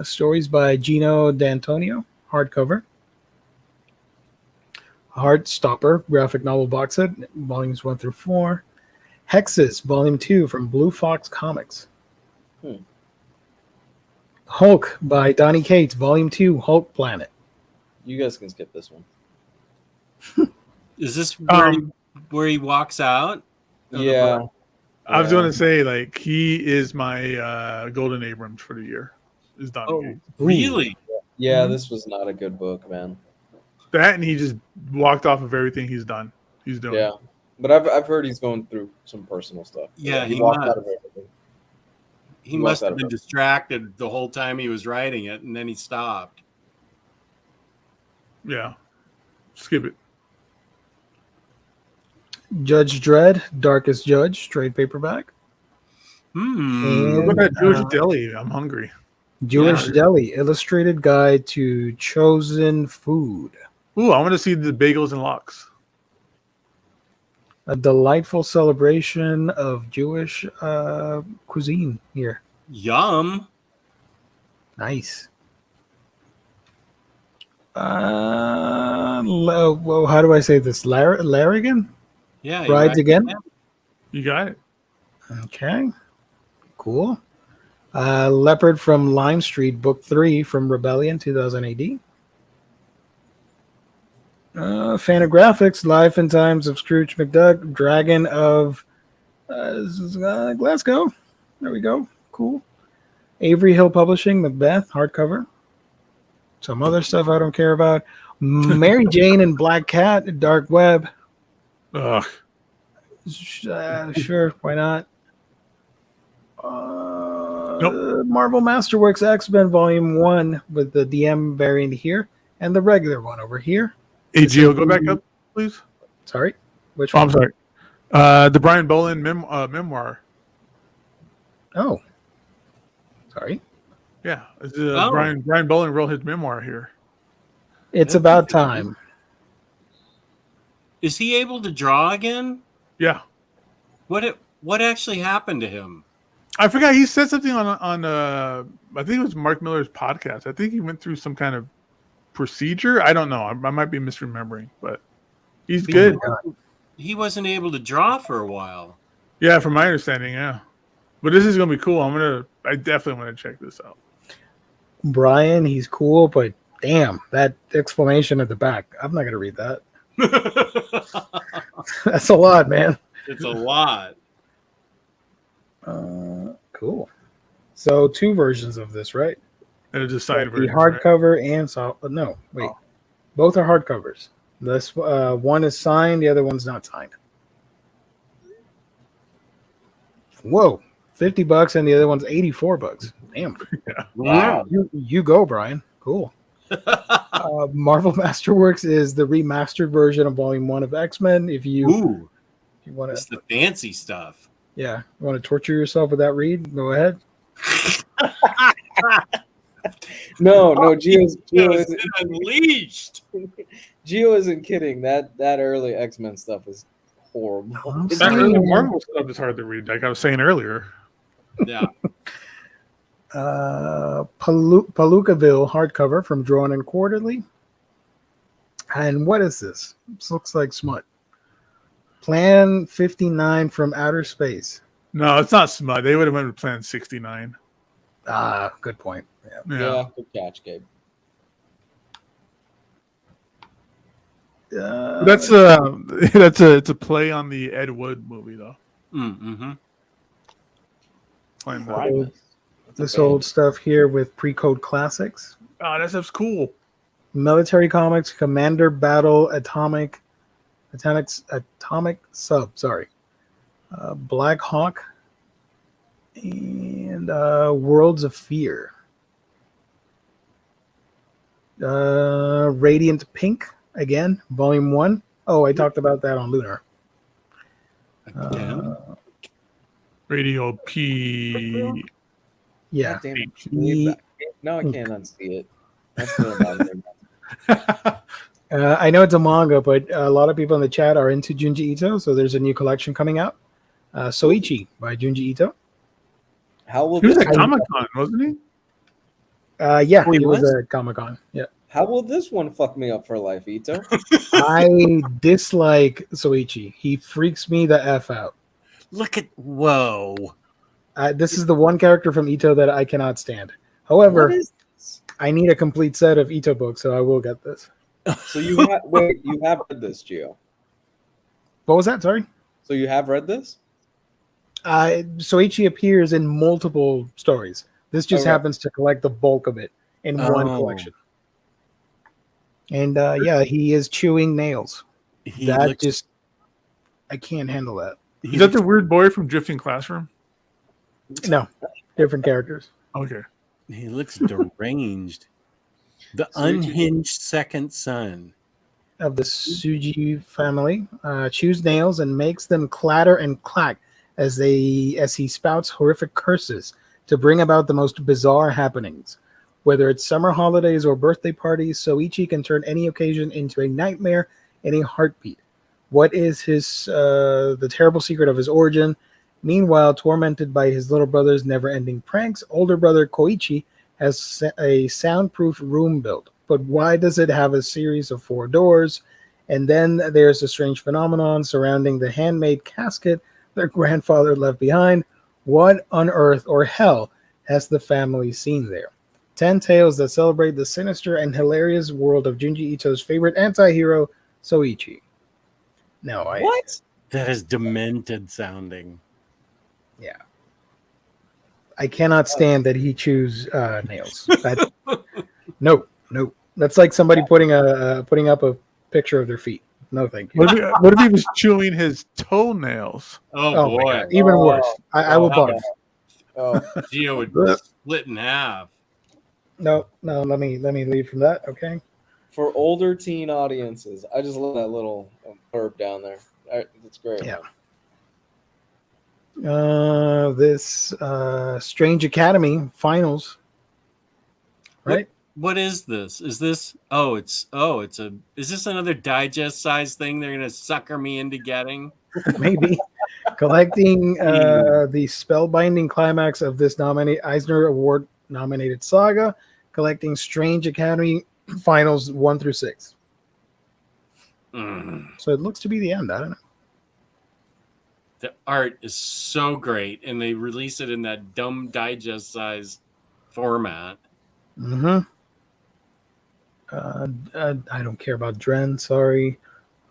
Stories by Gino D'Antonio. Hardcover. Heartstopper, graphic novel box set, volumes 1 through 4. Hexes, volume 2 from Blue Fox Comics. Hulk by Donny Cates, volume 2, Hulk Planet. You guys can skip this one. Is this Um, where he walks out? of the Yeah. book? I was going to say, like, he is my Golden Abrams for the year. Is Donny Oh, Cates. really? Yeah, Mhm. this was not a good book, man. That and he just walked off of everything he's doing. Yeah. But I've heard he's going through some personal stuff. Yeah, he walked must. out of everything. He He must walked out have of been it. distracted the whole time he was writing it, and then he stopped. Yeah. Skip it. Judge Dredd, Darkest Judge, trade paperback. Hmm. What about that Jewish uh, deli? I'm hungry. Jewish Yeah. Deli, illustrated guide to chosen food. Ooh, I want to see the bagels and lox. A delightful celebration of Jewish cuisine here. Yum. Nice. Well, how do I say this? Larrigan? Yeah. he Rides rides again? You got it. Okay. Cool. Leopard from Lime Street, Book 3 from Rebellion, 2000 AD. Fantagraphics, Life and Times of Scrooge McDuck, Dragon of Glasgow. There we go. Cool. Avery Hill Publishing, Macbeth, hardcover. Some other stuff I don't care about. Mary Jane and Black Cat, Dark Web. Ugh. Sure, why not? Nope. Marvel Masterworks X-Men Volume 1 with the DM variant here and the regular one over here. Hey, This Gio, is go back the- up, please. Sorry, which Oh, one? I'm sorry. The Brian Bolin memoir. Oh, sorry. Yeah. Oh. Brian Bolin wrote his memoir here. It's That's about interesting. time. Is he able to draw again? Yeah. What actually happened to him? I forgot he said something on I think it was Mark Miller's podcast. I think he went through some kind of procedure. I don't know. I might be misremembering, but he's good. He wasn't able to draw for a while. Yeah, from my understanding, yeah. But this is gonna be cool. I definitely want to check this out. Brian, he's cool, but damn, that explanation at the back. I'm not gonna read that. That's a lot, man. It's a lot. Cool. So 2 versions of this, right? And it's a signed The version. Right? hardcover and no, wait, both are hardcovers. This one is signed, the other one's not signed. Whoa, $50, and the other one's $84. Damn. Yeah. Wow. You go, Brian. Cool. Marvel Masterworks is the remastered version of Volume 1 of X-Men. If you want It's to, the fancy stuff. yeah, you want to torture yourself with that read, go ahead. No, Gio Unleashed. isn't kidding. That early X-Men stuff is horrible. I'm That early saying- Marvel stuff is hard to read, like I was saying earlier. Yeah. Palookaville hardcover from Drawn and Quarterly. And what is this? This looks like smut. Plan 59 from Outer Space. No, it's not smut. They would have went with Plan 69. Ah, good point. Yeah. Yeah, good catch, Gabe. That's it's a play on the Ed Wood movie though. Mm-hmm. Plan Primus. That's a This band. old stuff here with pre-code classics. Oh, that stuff's cool. Military Comics, Commander Battle, Atomic Sub, sorry. Black Hawk, and Worlds of Fear. Radiant Pink, again, Volume 1. Oh, I talked about that on Lunar. Again. Radio P. Yeah. God damn it. He- No, I can't unsee it. That's good about it. I know it's a manga, but a lot of people in the chat are into Junji Ito, so there's a new collection coming out. Soichi by Junji Ito. How will He was this at Comic Con, wasn't he? Yeah, Oh, he he was was? at Comic-Con. Yeah. How will this one fuck me up for life, Ito? I dislike Soichi. He freaks me the F out. Look at whoa. This is the one character from Ito that I cannot stand. However, What is this? I need a complete set of Ito books, so I will get this. So you have read this, Gio. What was that? Sorry. So you have read this? Soichi appears in multiple stories. This just Okay. happens to collect the bulk of it in one Oh. collection. And yeah, he is chewing nails. He That looks, just, I can't handle that. he Is that the looks- weird boy from Drifting Classroom? No, different characters. Okay. he looks deranged. The unhinged second son. Of the Suji family, chews nails and makes them clatter and clack as he spouts horrific curses to bring about the most bizarre happenings. Whether it's summer holidays or birthday parties, Soichi can turn any occasion into a nightmare in a heartbeat. What is the terrible secret of his origin? Meanwhile, tormented by his little brother's never-ending pranks, older brother Koichi has a soundproof room built. But why does it have a series of 4 doors? And then there's a strange phenomenon surrounding the handmade casket their grandfather left behind. What on earth or hell has the family seen there? 10 tales that celebrate the sinister and hilarious world of Junji Ito's favorite anti-hero, Soichi. No, What? That is demented sounding. I cannot stand that he chews nails. No. That's like somebody putting up a picture of their feet. No, thank you. What if he was chewing his toenails? Oh, Oh my boy. God. Even worse. I will barf. Oh, Gio would split in half. No. Let me leave from that. Okay. for older teen audiences, I just love that little blurb down there. That's great. Yeah. This Strange Academy finals, right? What is this? Is this? Is this another digest size thing they're gonna sucker me into getting? Maybe collecting the spellbinding climax of this Eisner Award nominated saga, collecting Strange Academy finals 1 through 6. So it looks to be the end. I don't know. The art is so great, and they release it in that dumb digest size format. Mm-hmm. I don't care about Dren. Sorry.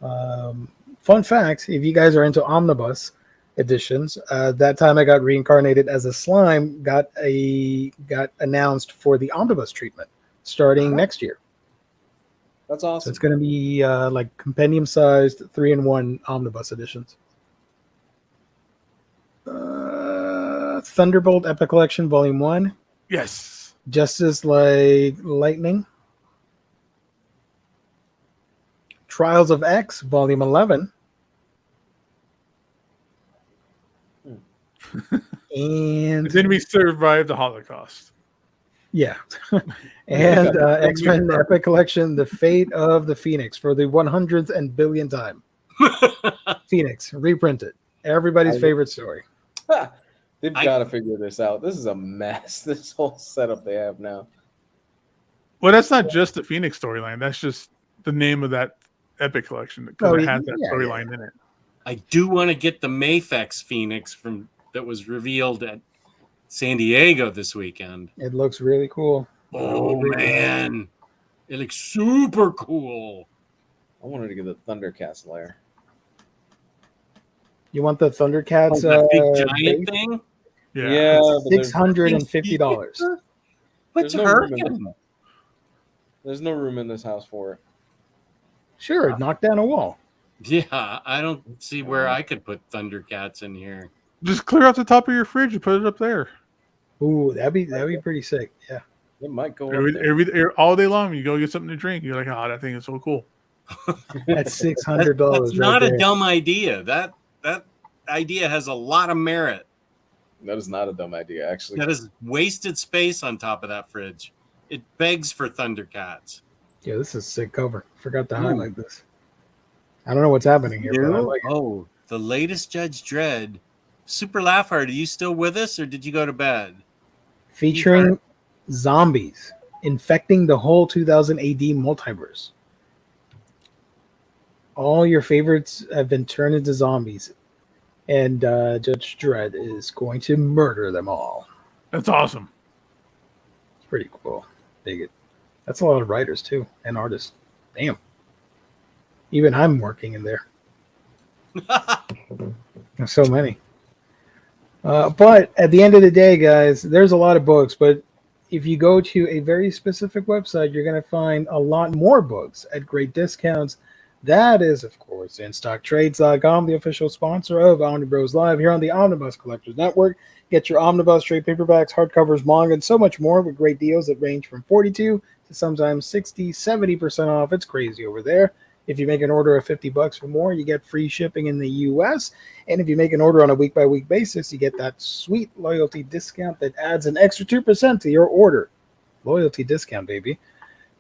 Fun fact: if you guys are into Omnibus, editions. That time I got reincarnated as a slime. Got announced for the omnibus treatment starting next year. That's So awesome. it's going to be like compendium-sized 3-in-1 omnibus editions. Thunderbolt Epic Collection Volume 1. Yes. Justice Like Lightning. Trials of X Volume 11. And Then we survived the Holocaust. yeah. And X-Men Epic Collection, The Fate of the Phoenix for the 100th and billionth time. Phoenix, reprinted. Everybody's favorite story. They've got to figure this out. This is a mess. This whole setup they have now. Well, that's not just the Phoenix storyline. That's just the name of that Epic Collection because it has that storyline in it. I do want to get the Mafex Phoenix that was revealed at San Diego this weekend. It looks really cool. Oh man, it looks super cool. I wanted to get the Thundercats layer. You want the Thundercats that big giant thing? Yeah, $650. What's hurting? There's no room in this house for it. Sure, knock down a wall. Yeah, I don't see where I could put Thundercats in here. Just clear out the top of your fridge and put it up there. Ooh, that'd be pretty sick. Yeah. It might go up there. All day long. You go get something to drink. You're like, oh, that thing is so cool. That's $600. That's not a dumb idea. That idea has a lot of merit. That is not a dumb idea, actually. That is wasted space on top of that fridge. It begs for Thundercats. Yeah, this is a sick cover. Forgot to highlight this. I don't know what's happening here. But I like it. Oh, the latest Judge Dredd. Super Laughheart, are you still with us or did you go to bed? Featuring zombies infecting the whole 2000 AD multiverse. All your favorites have been turned into zombies. And Judge Dredd is going to murder them all. That's awesome. It's pretty cool. Dig it. That's a lot of writers, too, and artists. Damn. Even I'm working in there. There's so many. But at the end of the day, guys, there's a lot of books. But if you go to a very specific website, you're going to find a lot more books at great discounts. That is, of course, InStockTrades.com, the official sponsor of Omnibroslive here on the Omnibus Collectors Network. Get your Omnibus trade paperbacks, hardcovers, manga, and so much more with great deals that range from 42 to sometimes 60, 70% off. It's crazy over there. If you make an order of $50 or more, you get free shipping in the U.S. And if you make an order on a week-by-week basis, you get that sweet loyalty discount that adds an extra 2% to your order. Loyalty discount, baby.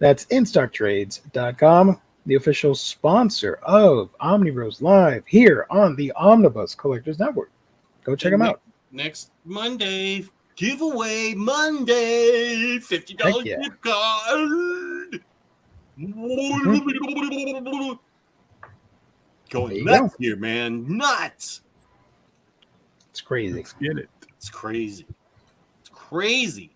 That's InStockTrades.com, the official sponsor of Omnibroslive here on the Omnibus Collectors Network. Go check them out. Next Monday, giveaway Monday, $50 gift card. Going nuts here, man. Nuts. It's crazy. Let's get it. It's crazy. It's crazy.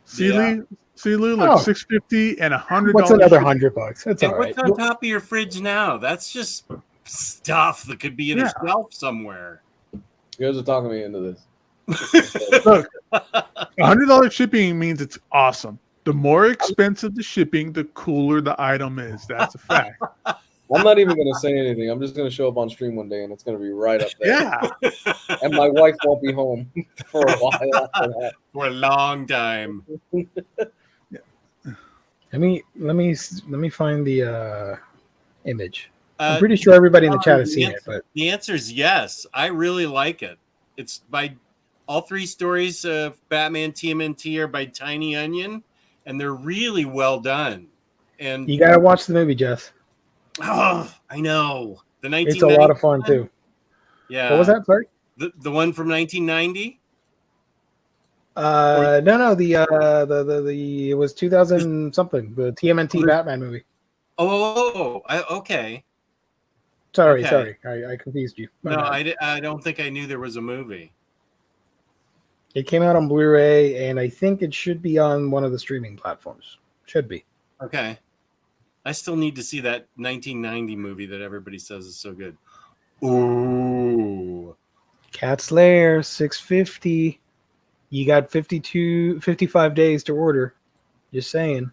See, Lou, like $650 and $100. What's another $100? It's all right. What's on top of your fridge now? That's just stuff that could be in a shelf somewhere. You guys are talking me into this. Look, $100 shipping means it's awesome. The more expensive the shipping, the cooler the item is. That's a fact. I'm not even going to say anything. I'm just going to show up on stream one day, and it's going to be right up there. Yeah. And my wife won't be home for a while after that. For a long time. Let me find the image. I'm pretty sure everybody in the chat has seen it, but the answer is yes. I really like it. It's by all three stories of Batman TMNT are by Tiny Onion, and they're really well done. And you gotta watch the movie, Jess. Oh, I know. It's a lot of fun too. Yeah. What was that? Sorry. The one from 1990. No, the it was 2000 something. The TMNT Batman movie. Okay. Sorry, I confused you. No, I don't think I knew there was a movie. It came out on Blu-ray, and I think it should be on one of the streaming platforms. Should be. Okay. I still need to see that 1990 movie that everybody says is so good. Ooh. Cat's Lair, $6.50. You got 55 days to order. Just saying.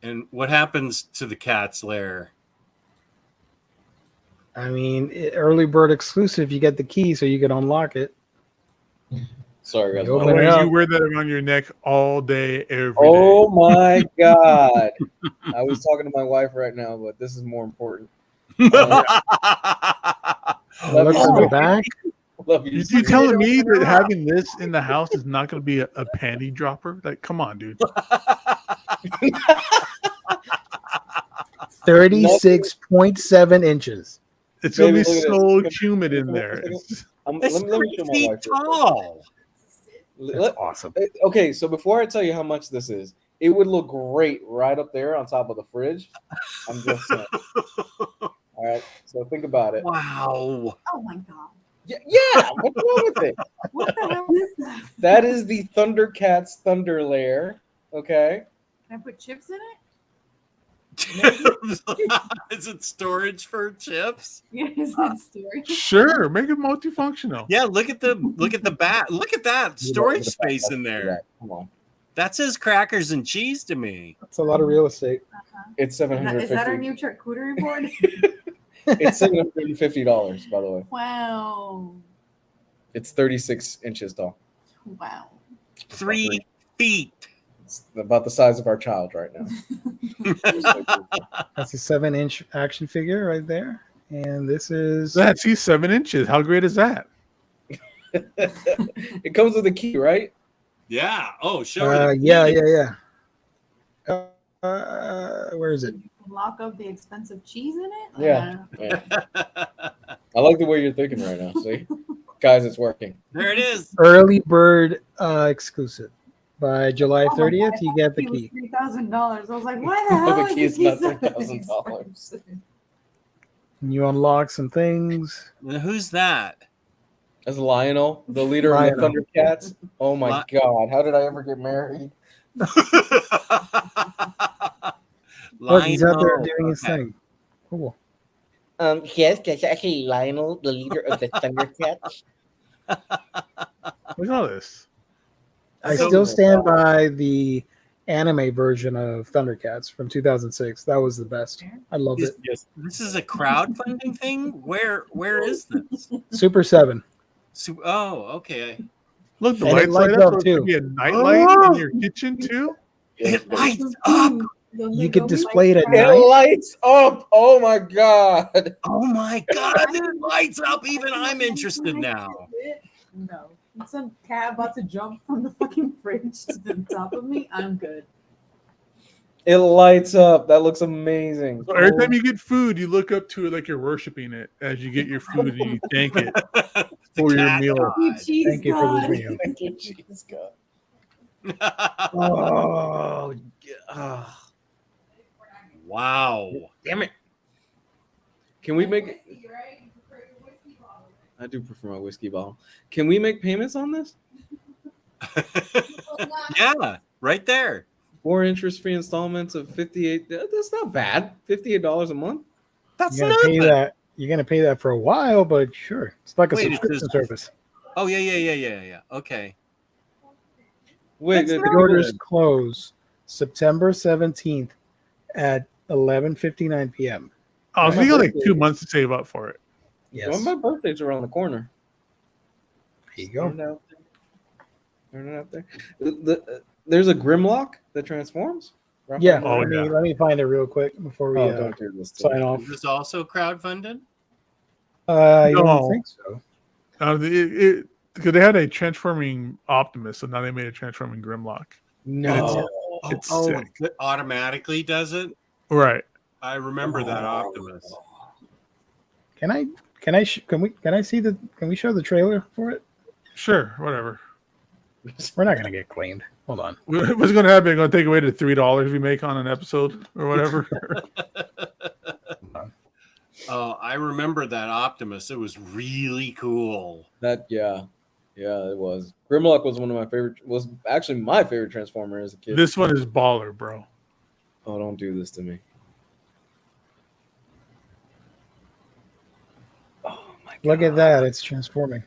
And what happens to the Cat's Lair? I mean, early bird exclusive. You get the key so you can unlock it. Sorry, guys. You open Otherwise, it up. you wear that around your neck all day, every day. Oh my god! I was talking to my wife right now, but this is more important. Look on the back. Love you. You Steve. telling me that having this in the house is not going to be a panty dropper? Like, come on, dude. 36.7 inches. It's going to be Baby, look at so this. humid in there. It's- It's Let me 3 show my feet wife real quick. tall. That's awesome. Okay, so before I tell you how much this is, it would look great right up there on top of the fridge. I'm just saying. All right, so think about it. Wow. Oh my god. Yeah, what's wrong with it? What the hell is that? That is the Thundercats Thunder Lair. Okay. Can I put chips in it? Is it storage for chips? Yeah, is it storage? Sure, make it multifunctional. Yeah, look at the back. Look at that storage space in there. Come on. That says crackers and cheese to me. That's a lot of real estate. It's Is that our $750. new charcuterie board? It's $750, by the way. Wow. It's 36 inches tall. Wow. 3 feet. It's about the size of our child right now. That's a 7-inch action figure right there. And this is He's 7 inches. How great is that? It comes with a key, right? Yeah. Oh, show me. yeah. Where is it? Lock up the expensive cheese in it? Yeah. I like the way you're thinking right now. See? Guys, it's working. There it is. Early bird exclusive. By July Oh my 30th, God, you get the was key. $3,000. I was like, why the hell The is key is the not so $3,000. expensive? And you unlock some things. Now, who's that? As Lionel, the leader of the Lionel. Thundercats. Oh my God. How did I ever get married? Look, he's out there Lionel. doing his Okay. thing. Cool. Yes, that's actually Lionel, the leader of the Thundercats. Look at all this. I So- still stand by the anime version of Thundercats from 2006. That was the best. I loved it. Yes. This is a crowdfunding thing. Where is this? Super 7. Oh, okay. Look, the And it lights light lights up. up, So it too. could be a nightlight in your kitchen too. It lights up. You could display it at It night. lights up. Oh my God. Oh my God! It lights up. Even I'm interested now. No. Some cat about to jump from the fucking fridge to the top of me. I'm good. It lights up. That looks amazing. So every time you get food, you look up to it like you're worshiping it as you get your food and you thank it The for your cat meal. god. Cheese Thank you for God. this meal. Thank you, Jesus God. Oh, Wow. Damn it. Can we make it? I do prefer my whiskey bottle. Can we make payments on this? Yeah, right there. 4 interest-free installments of $58. That's not bad. $58 a month. That's you're gonna pay nothing. that. You're gonna pay that for a while, but sure, it's like a Wait, it subscription says- service. Oh yeah. Okay. Wait, That's the The orders close September 17th at 11:59 p.m. Oh, so My you got like birthday. 2 months to save up for it. Yes, Well, my birthday's around the corner. there you go. Turn it out there. There's a Grimlock that transforms. Yeah, Oh, let yeah. me find it real quick before we Don't do this. to sign me. off. Is this also crowdfunded? I No. don't think so. Because they had a transforming Optimus, so now they made a transforming Grimlock. No. It's Oh, sick. it automatically does it. Right. I remember that Optimus. Can I show the trailer for it? Sure. Whatever. We're not gonna get claimed. Hold on. What's going to happen? Going to take away the $3 we make on an episode or whatever. Oh, I remember that Optimus. It was really cool. Yeah, it was. Grimlock was one of my favorite. Was actually my favorite Transformer as a kid. This one is baller, bro. Oh, don't do this to me. Oh my God. Look at that! It's transforming.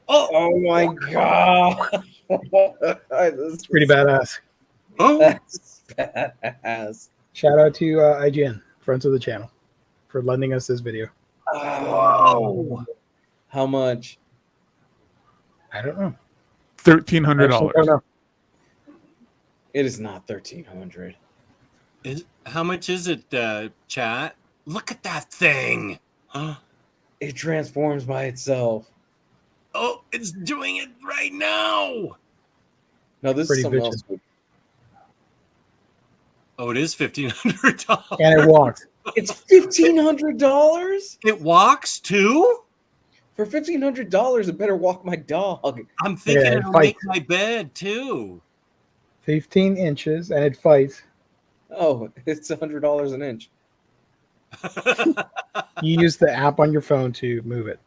Oh my god. It's pretty badass. Oh, That's badass. Shout out to IGN, friends of the channel, for lending us this video. Oh. How much? I don't know. $1,300. Actually, I don't know. It is not 1,300. how much is it, chat? Look at that thing. It transforms by itself. Oh, it's doing it right now. No, this Pretty is something bitchin'. else. Oh, it is $1,500. And it walks. It's $1,500 It walks too? for $1,500. It better walk my dog. I'm thinking Yeah, it it'll make fights. my bed too. 15 inches, and it fights. Oh, it's $100 an inch. You use the app on your phone to move it.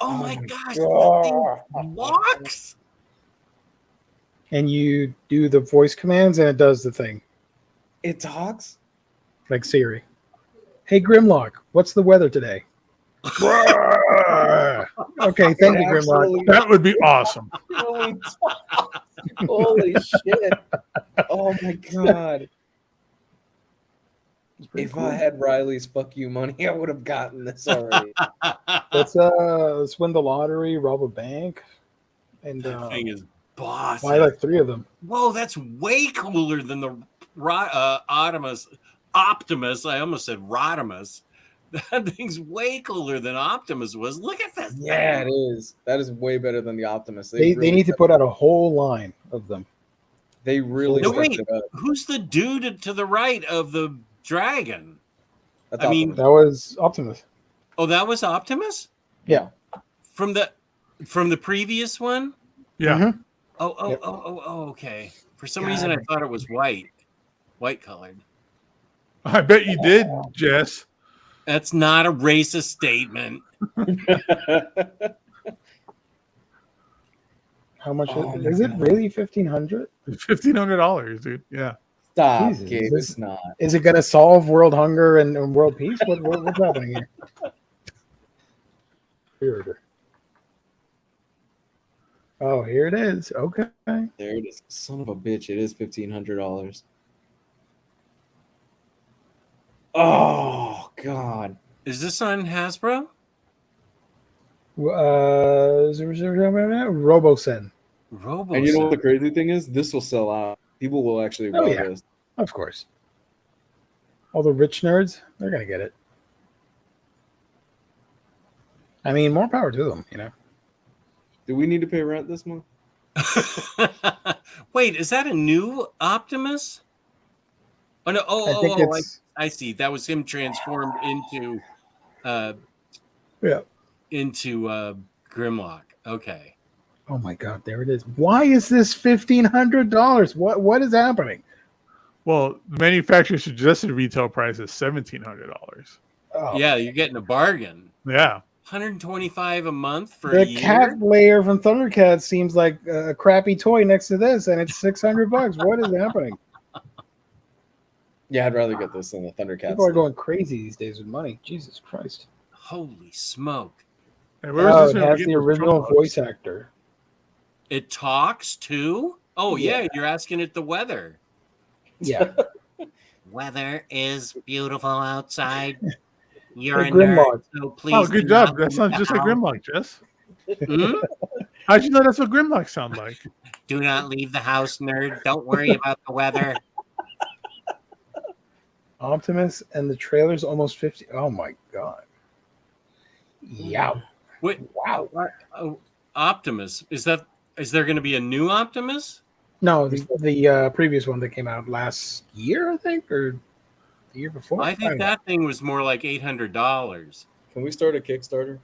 Oh my my gosh, God. that thing walks. And you do the voice commands, and it does the thing. It talks? Like Siri. Hey, Grimlock, what's the weather today? Okay, thank you, Grimlock. Actually, That would be awesome. really talks. Holy shit. Oh my god. If I had Riley's fuck you money, I would have gotten this already. Let's win the lottery, rob a bank, and That thing is boss. buy like 3 of them. Whoa, that's way cooler than the Optimus. I almost said Rodimus. That thing's way cooler than Optimus was. Look at this. Yeah, it thing. is. That is way better than the Optimus. They need to put out a whole line of them. They really No, stepped wait. it up. Who's the dude to the right of the dragon? That's I mean- Optimus. That was Optimus. Oh, that was Optimus? Yeah. From the previous one? Yeah. Mhm. Oh, Yep. okay. For some reason I thought it was white colored. I bet you did, Jess. That's not a racist statement. How much Oh is my it? God. Really $1,500? $1,500, dude. Yeah. Stop, Jesus, Gabe. this- It's not. Is it going to solve world hunger and world peace? What's happening here? Pre-order. Oh, here it is. Okay. There it is. Son of a bitch. It is $1,500. Oh, God. Is this on Hasbro? Robocen. Robo. And you know what the crazy thing is? This will sell out. People will actually Oh, buy yeah. this. Of course. All the rich nerds, they're going to get it. I mean, more power to them, you know. Do we need to pay rent this month? Wait, is that a new Optimus? Oh no! I think it's I see. That was him transformed into Grimlock. Okay. oh my god, there it is. Why is this $1,500? What is happening? Well, the manufacturer suggested retail price is $1,700. Oh, Yeah, you're getting a bargain. Yeah. 125 a month for the a year. cat layer from Thundercats seems like a crappy toy next to this, and it's $600. What is happening? Yeah, I'd rather get this than the Thundercats. People are going crazy these days with money. Jesus Christ. Holy smoke! Hey, Oh, this it one? has We the get those original promos. voice actor. It talks too. Oh Yeah. yeah, you're asking it the weather. Yeah. Weather is beautiful outside. You're Hey, a nerd, Grimlock. so please. Oh, good do job. not That leave sounds the just like house. Grimlock, Jess. Hmm? How'd you know that's what Grimlock sound like? Do not leave the house, nerd. Don't worry about the weather. Optimus and the trailer's almost 50. Oh my god. Yeah. Wait, Wow. oh, Optimus. Is there going to be a new Optimus? No, the previous one that came out last year, I think, or the year before. I don't think know. that thing was more like $800. Can we start a Kickstarter?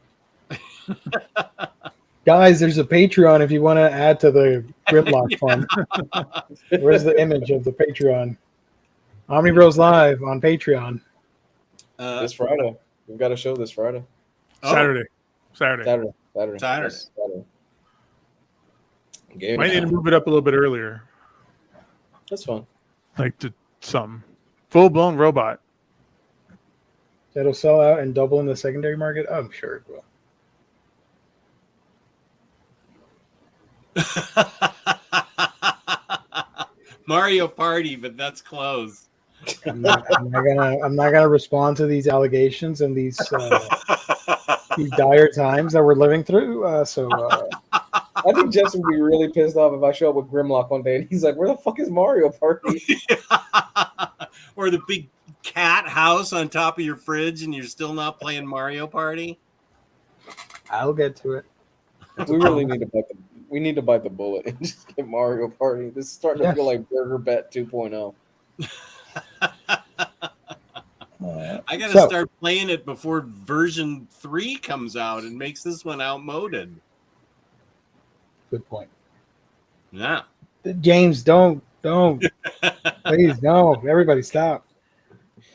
Guys, there's a Patreon if you want to add to the Grimlock fund. Where's the image of the Patreon? Omnibros.live on Patreon. This Friday. We've got a show this Friday. oh, Saturday. Saturday. Saturday. Game Might need to time. move it up a little bit earlier. That's fun. Like to some full-blown robot. That'll sell out and double in the secondary market. I'm sure it will. Mario Party, but that's close. I'm not gonna respond to these allegations and these dire times that we're living through. I think Jess would be really pissed off if I show up with Grimlock one day and he's like, "Where the fuck is Mario Party?" Or the big cat house on top of your fridge, and you're still not playing Mario Party. I'll get to it. We really need to bite the bullet and just get Mario Party. This is starting to feel like Burger Bet 2.0. I gotta start playing it before version 3 comes out and makes this one outmoded. Good point. Yeah. James, don't. Please, no. Everybody stop.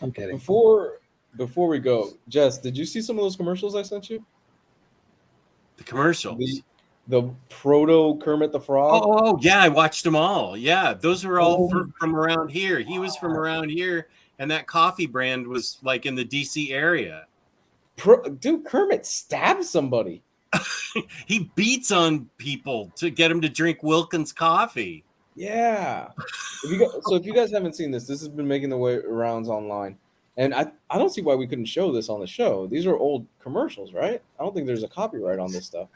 I'm kidding. Before we go, Jess, did you see some of those commercials I sent you? The commercials. The proto Kermit the Frog. Oh, yeah, I watched them all. Yeah, those were all from around here. He was from around here, and that coffee brand was like in the DC area. Dude, Kermit stabbed somebody. He beats on people to get them to drink Wilkins coffee. Yeah. If you guys haven't seen this has been making the way rounds online. And I don't see why we couldn't show this on the show. These are old commercials, right? I don't think there's a copyright on this stuff.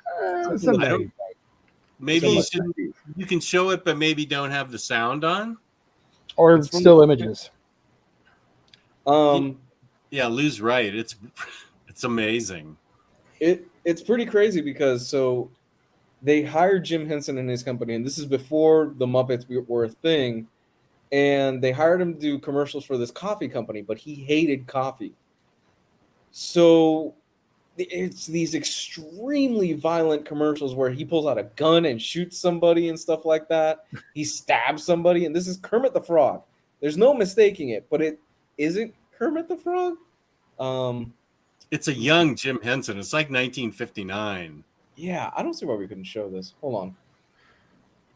Maybe you can show it, but maybe don't have the sound on. Or still images. Yeah, Lou's right. It's amazing. It's pretty crazy because they hired Jim Henson and his company, and this is before the Muppets were a thing. And they hired him to do commercials for this coffee company, but he hated coffee. So it's these extremely violent commercials where he pulls out a gun and shoots somebody and stuff like that. He stabs somebody, and this is Kermit the Frog. There's no mistaking it, but it isn't Kermit the Frog. It's a young Jim Henson. It's like 1959. Yeah, I don't see why we couldn't show this. Hold on.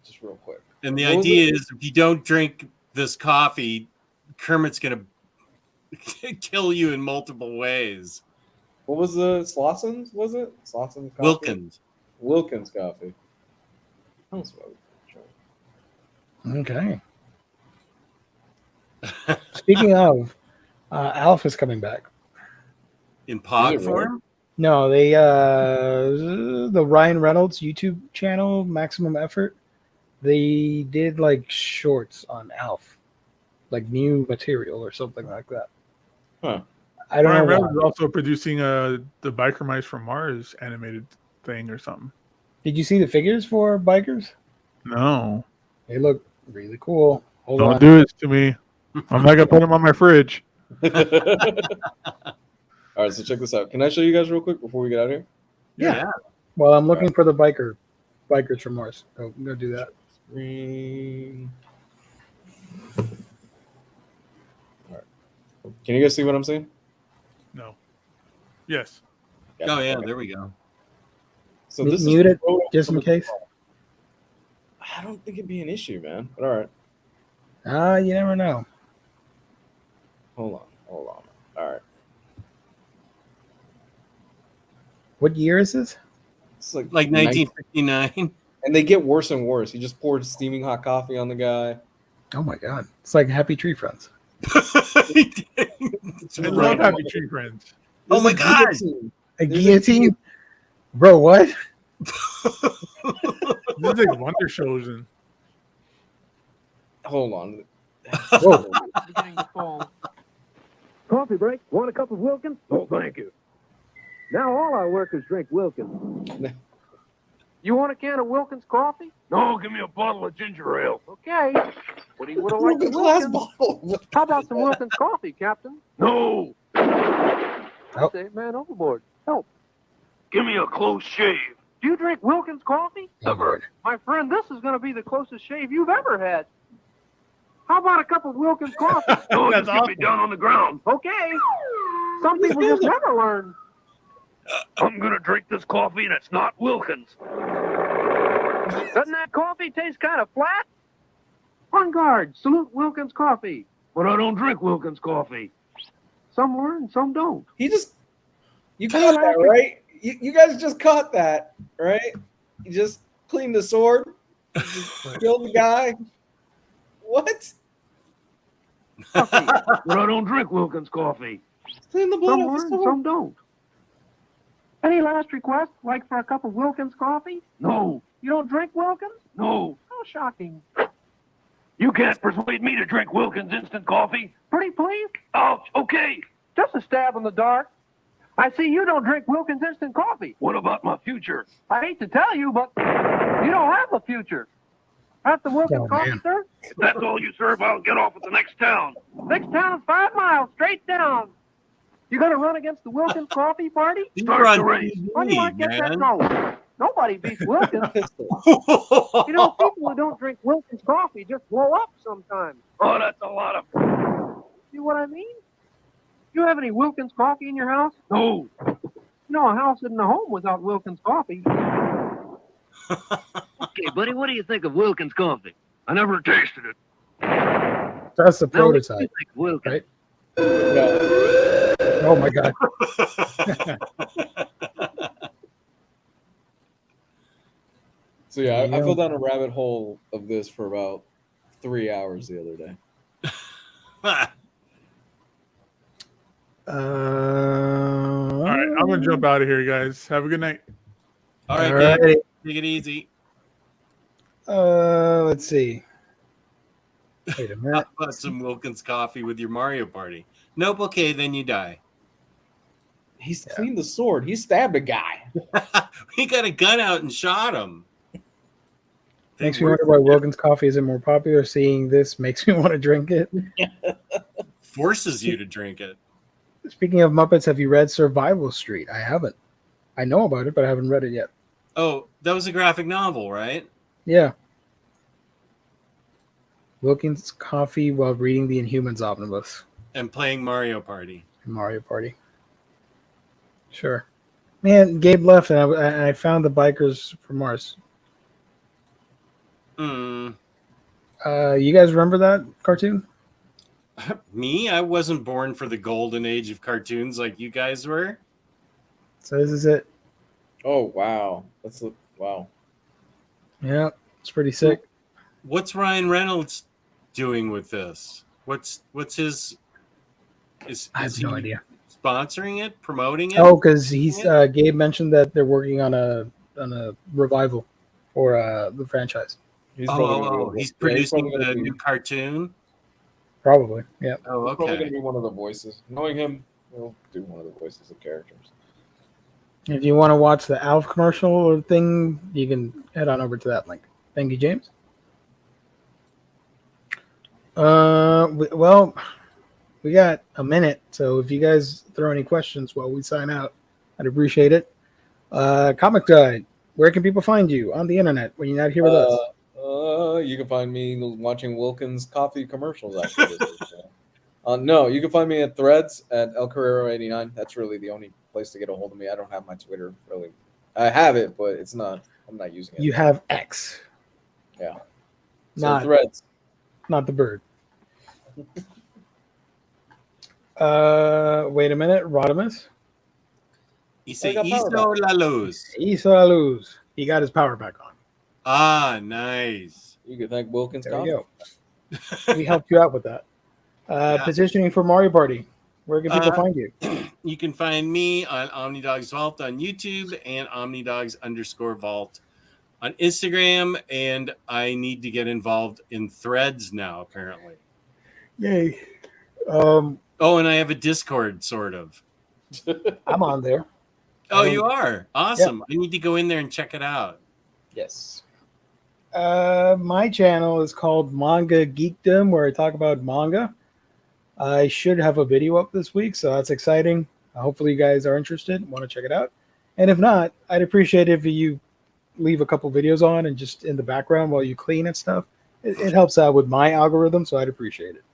Just real quick. And the idea is if you don't drink this coffee, Kermit's going to kill you in multiple ways. What was the Slosson's? Was it Slosson's coffee? Wilkins coffee. I don't see why we couldn't show it. Okay. Speaking of, Alf is coming back. In pod form? No, they the Ryan Reynolds YouTube channel, Maximum Effort, they did like shorts on Alf, like new material or something like that. Huh. I don't know. Ryan Reynolds is also producing the Biker Mice from Mars animated thing or something. Did you see the figures for Bikers? No. They look really cool. Don't do it to me. I'm not gonna put them on my fridge. All right, so check this out. Can I show you guys real quick before we get out of here? Yeah. Well, I'm looking for the Bikers from Mars. Go do that. Screen. All right. Can you guys see what I'm seeing? No. Yes. Oh yeah, there we go. So this mute is it just in case. I don't think it'd be an issue, man. But all right. You never know. Hold on. All right. What year is this? It's like 1959. And they get worse and worse. He just poured steaming hot coffee on the guy. Oh my god. It's like Happy Tree Friends. I love Happy Tree Friends. Oh my god. A guillotine? Bro, what? This is like Wonder Shows and Hold on. Whoa. Beginning to fall. Coffee break. Want a cup of Wilkins? Oh, thank you. Now all our workers drink Wilkins. You want a can of Wilkins coffee? No, give me a bottle of ginger ale. Okay. What do you would have liked? The glass bottle. How about some Wilkins coffee, Captain? No. Oh. Save man overboard. Help. Give me a close shave. Do you drink Wilkins coffee? Never. My friend, this is going to be the closest shave you've ever had. How about a cup of Wilkins coffee? No, That's just get me awesome. down on the ground. Okay. Some people just never learn. I'm going to drink this coffee and it's not Wilkins. Doesn't that coffee taste kind of flat? On guard. Salute Wilkins coffee. But I don't drink Wilkins coffee. Some learn, some don't. You caught that, right? You guys just caught that, right? You just cleaned the sword. Kill the guy. What? Coffee. But I don't drink Wilkins coffee. It's in the blood Some of the learn, sword. some don't. Any last request? Like for a cup of Wilkins coffee? No. You don't drink Wilkins? No. How shocking. You can't persuade me to drink Wilkins instant coffee. Pretty please? Oh, okay. Just a stab in the dark. I see you don't drink Wilkins instant coffee. What about my future? I hate to tell you, but you don't have a future. That's the Wilkins Oh, coffee, man. sir. If that's all you serve, I'll get off at the next town. Next town is 5 miles, straight down. You gonna run against the Wilkins coffee party? Start You're the on race. When do I TV, get that? man. No. Nobody beats Wilkins. You know, people who don't drink Wilkins coffee just blow up sometimes. Oh, that's a lot of... See what I mean? You have any Wilkins coffee in your house? No. You know, a house isn't a home without Wilkins coffee. Okay, buddy, what do you think of Wilkins coffee? I never tasted it. That's the Now, what do you prototype. think of Wilkins? Right. Yeah. Oh my god. So yeah, I Yeah. fell down a rabbit hole of this for about 3 hours the other day. All right, I'm gonna jump out of here, guys. Have a good night. All right, Alrighty. Gabe, take it easy. Let's see. Wait a How minute. about some Wilkins coffee with your Mario Party? Nope. Okay, then you die. He's cleaned the sword. He stabbed a guy. He got a gun out and shot him. Makes me wonder why Wilkins coffee isn't more popular. Seeing this makes me want to drink it. Forces you to drink it. Speaking of Muppets, have you read Survival Street? I haven't. I know about it, but I haven't read it yet. Oh, that was a graphic novel, right? Yeah. Wilkins coffee while reading the Inhumans Omnibus. And playing Mario Party. Mario Party. Sure. Man, Gabe left, and I found the Bikers from Mars. Hmm. You guys remember that cartoon? Me? I wasn't born for the golden age of cartoons like you guys were. So this is it. Oh wow, wow. Yeah, it's pretty sick. What's Ryan Reynolds doing with this? What's his? I have is no he idea. Sponsoring it, promoting it? Oh, because he's Gabe mentioned that they're working on a revival for the franchise. He's probably gonna be- He's yeah, producing probably gonna the be- new cartoon. Probably, yeah. Oh, He's probably okay. gonna be one of the voices. Knowing him, he'll do one of the voices of characters. If you want to watch the Alf commercial or thing, you can head on over to that link. Thank you, James. Well, we got a minute, so if you guys throw any questions while we sign out, I'd appreciate it. Comic Guide, where can people find you on the internet when you're not here with us? You can find me watching Wilkins coffee commercials after this. No, you can find me at Threads at El Carrero89. That's really the only place to get a hold of me. I don't have my Twitter really. I have it, but I'm not using it. You have X. Yeah. So Not Threads. Not the bird. Wait a minute, Rodimus. He say I got power Iso la luz. He saw lose. He got his power back on. Ah, nice. You can thank Wilkins There we Coffee. go. We helped you out with that. Yeah. Petitioning for Mario Party. Where can people find you? You can find me on OmniDogs Vault on YouTube and OmniDogs_Vault on Instagram. And I need to get involved in Threads now, apparently. Yay. Oh, and I have a Discord, sort of. I'm on there. Oh, you are? Awesome. I need to go in there and check it out. Yes. My channel is called Manga Geekdom, where I talk about manga. I should have a video up this week, so that's exciting. Hopefully you guys are interested and want to check it out. And if not, I'd appreciate it if you leave a couple videos on and just in the background while you clean and stuff. It helps out with my algorithm, so I'd appreciate it.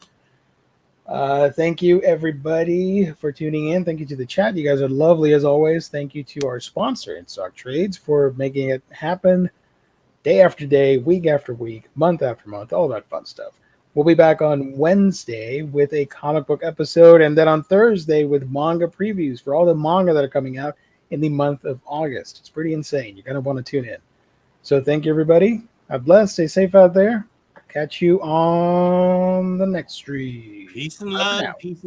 Thank you, everybody, for tuning in. Thank you to the chat. You guys are lovely, as always. Thank you to our sponsor, In Stock Trades, for making it happen day after day, week after week, month after month, all that fun stuff. We'll be back on Wednesday with a comic book episode, and then on Thursday with manga previews for all the manga that are coming out in the month of August. It's pretty insane. You're going to want to tune in. So thank you, everybody. God bless. Stay safe out there. Catch you on the next stream. Peace and Bye for love. now. Peace.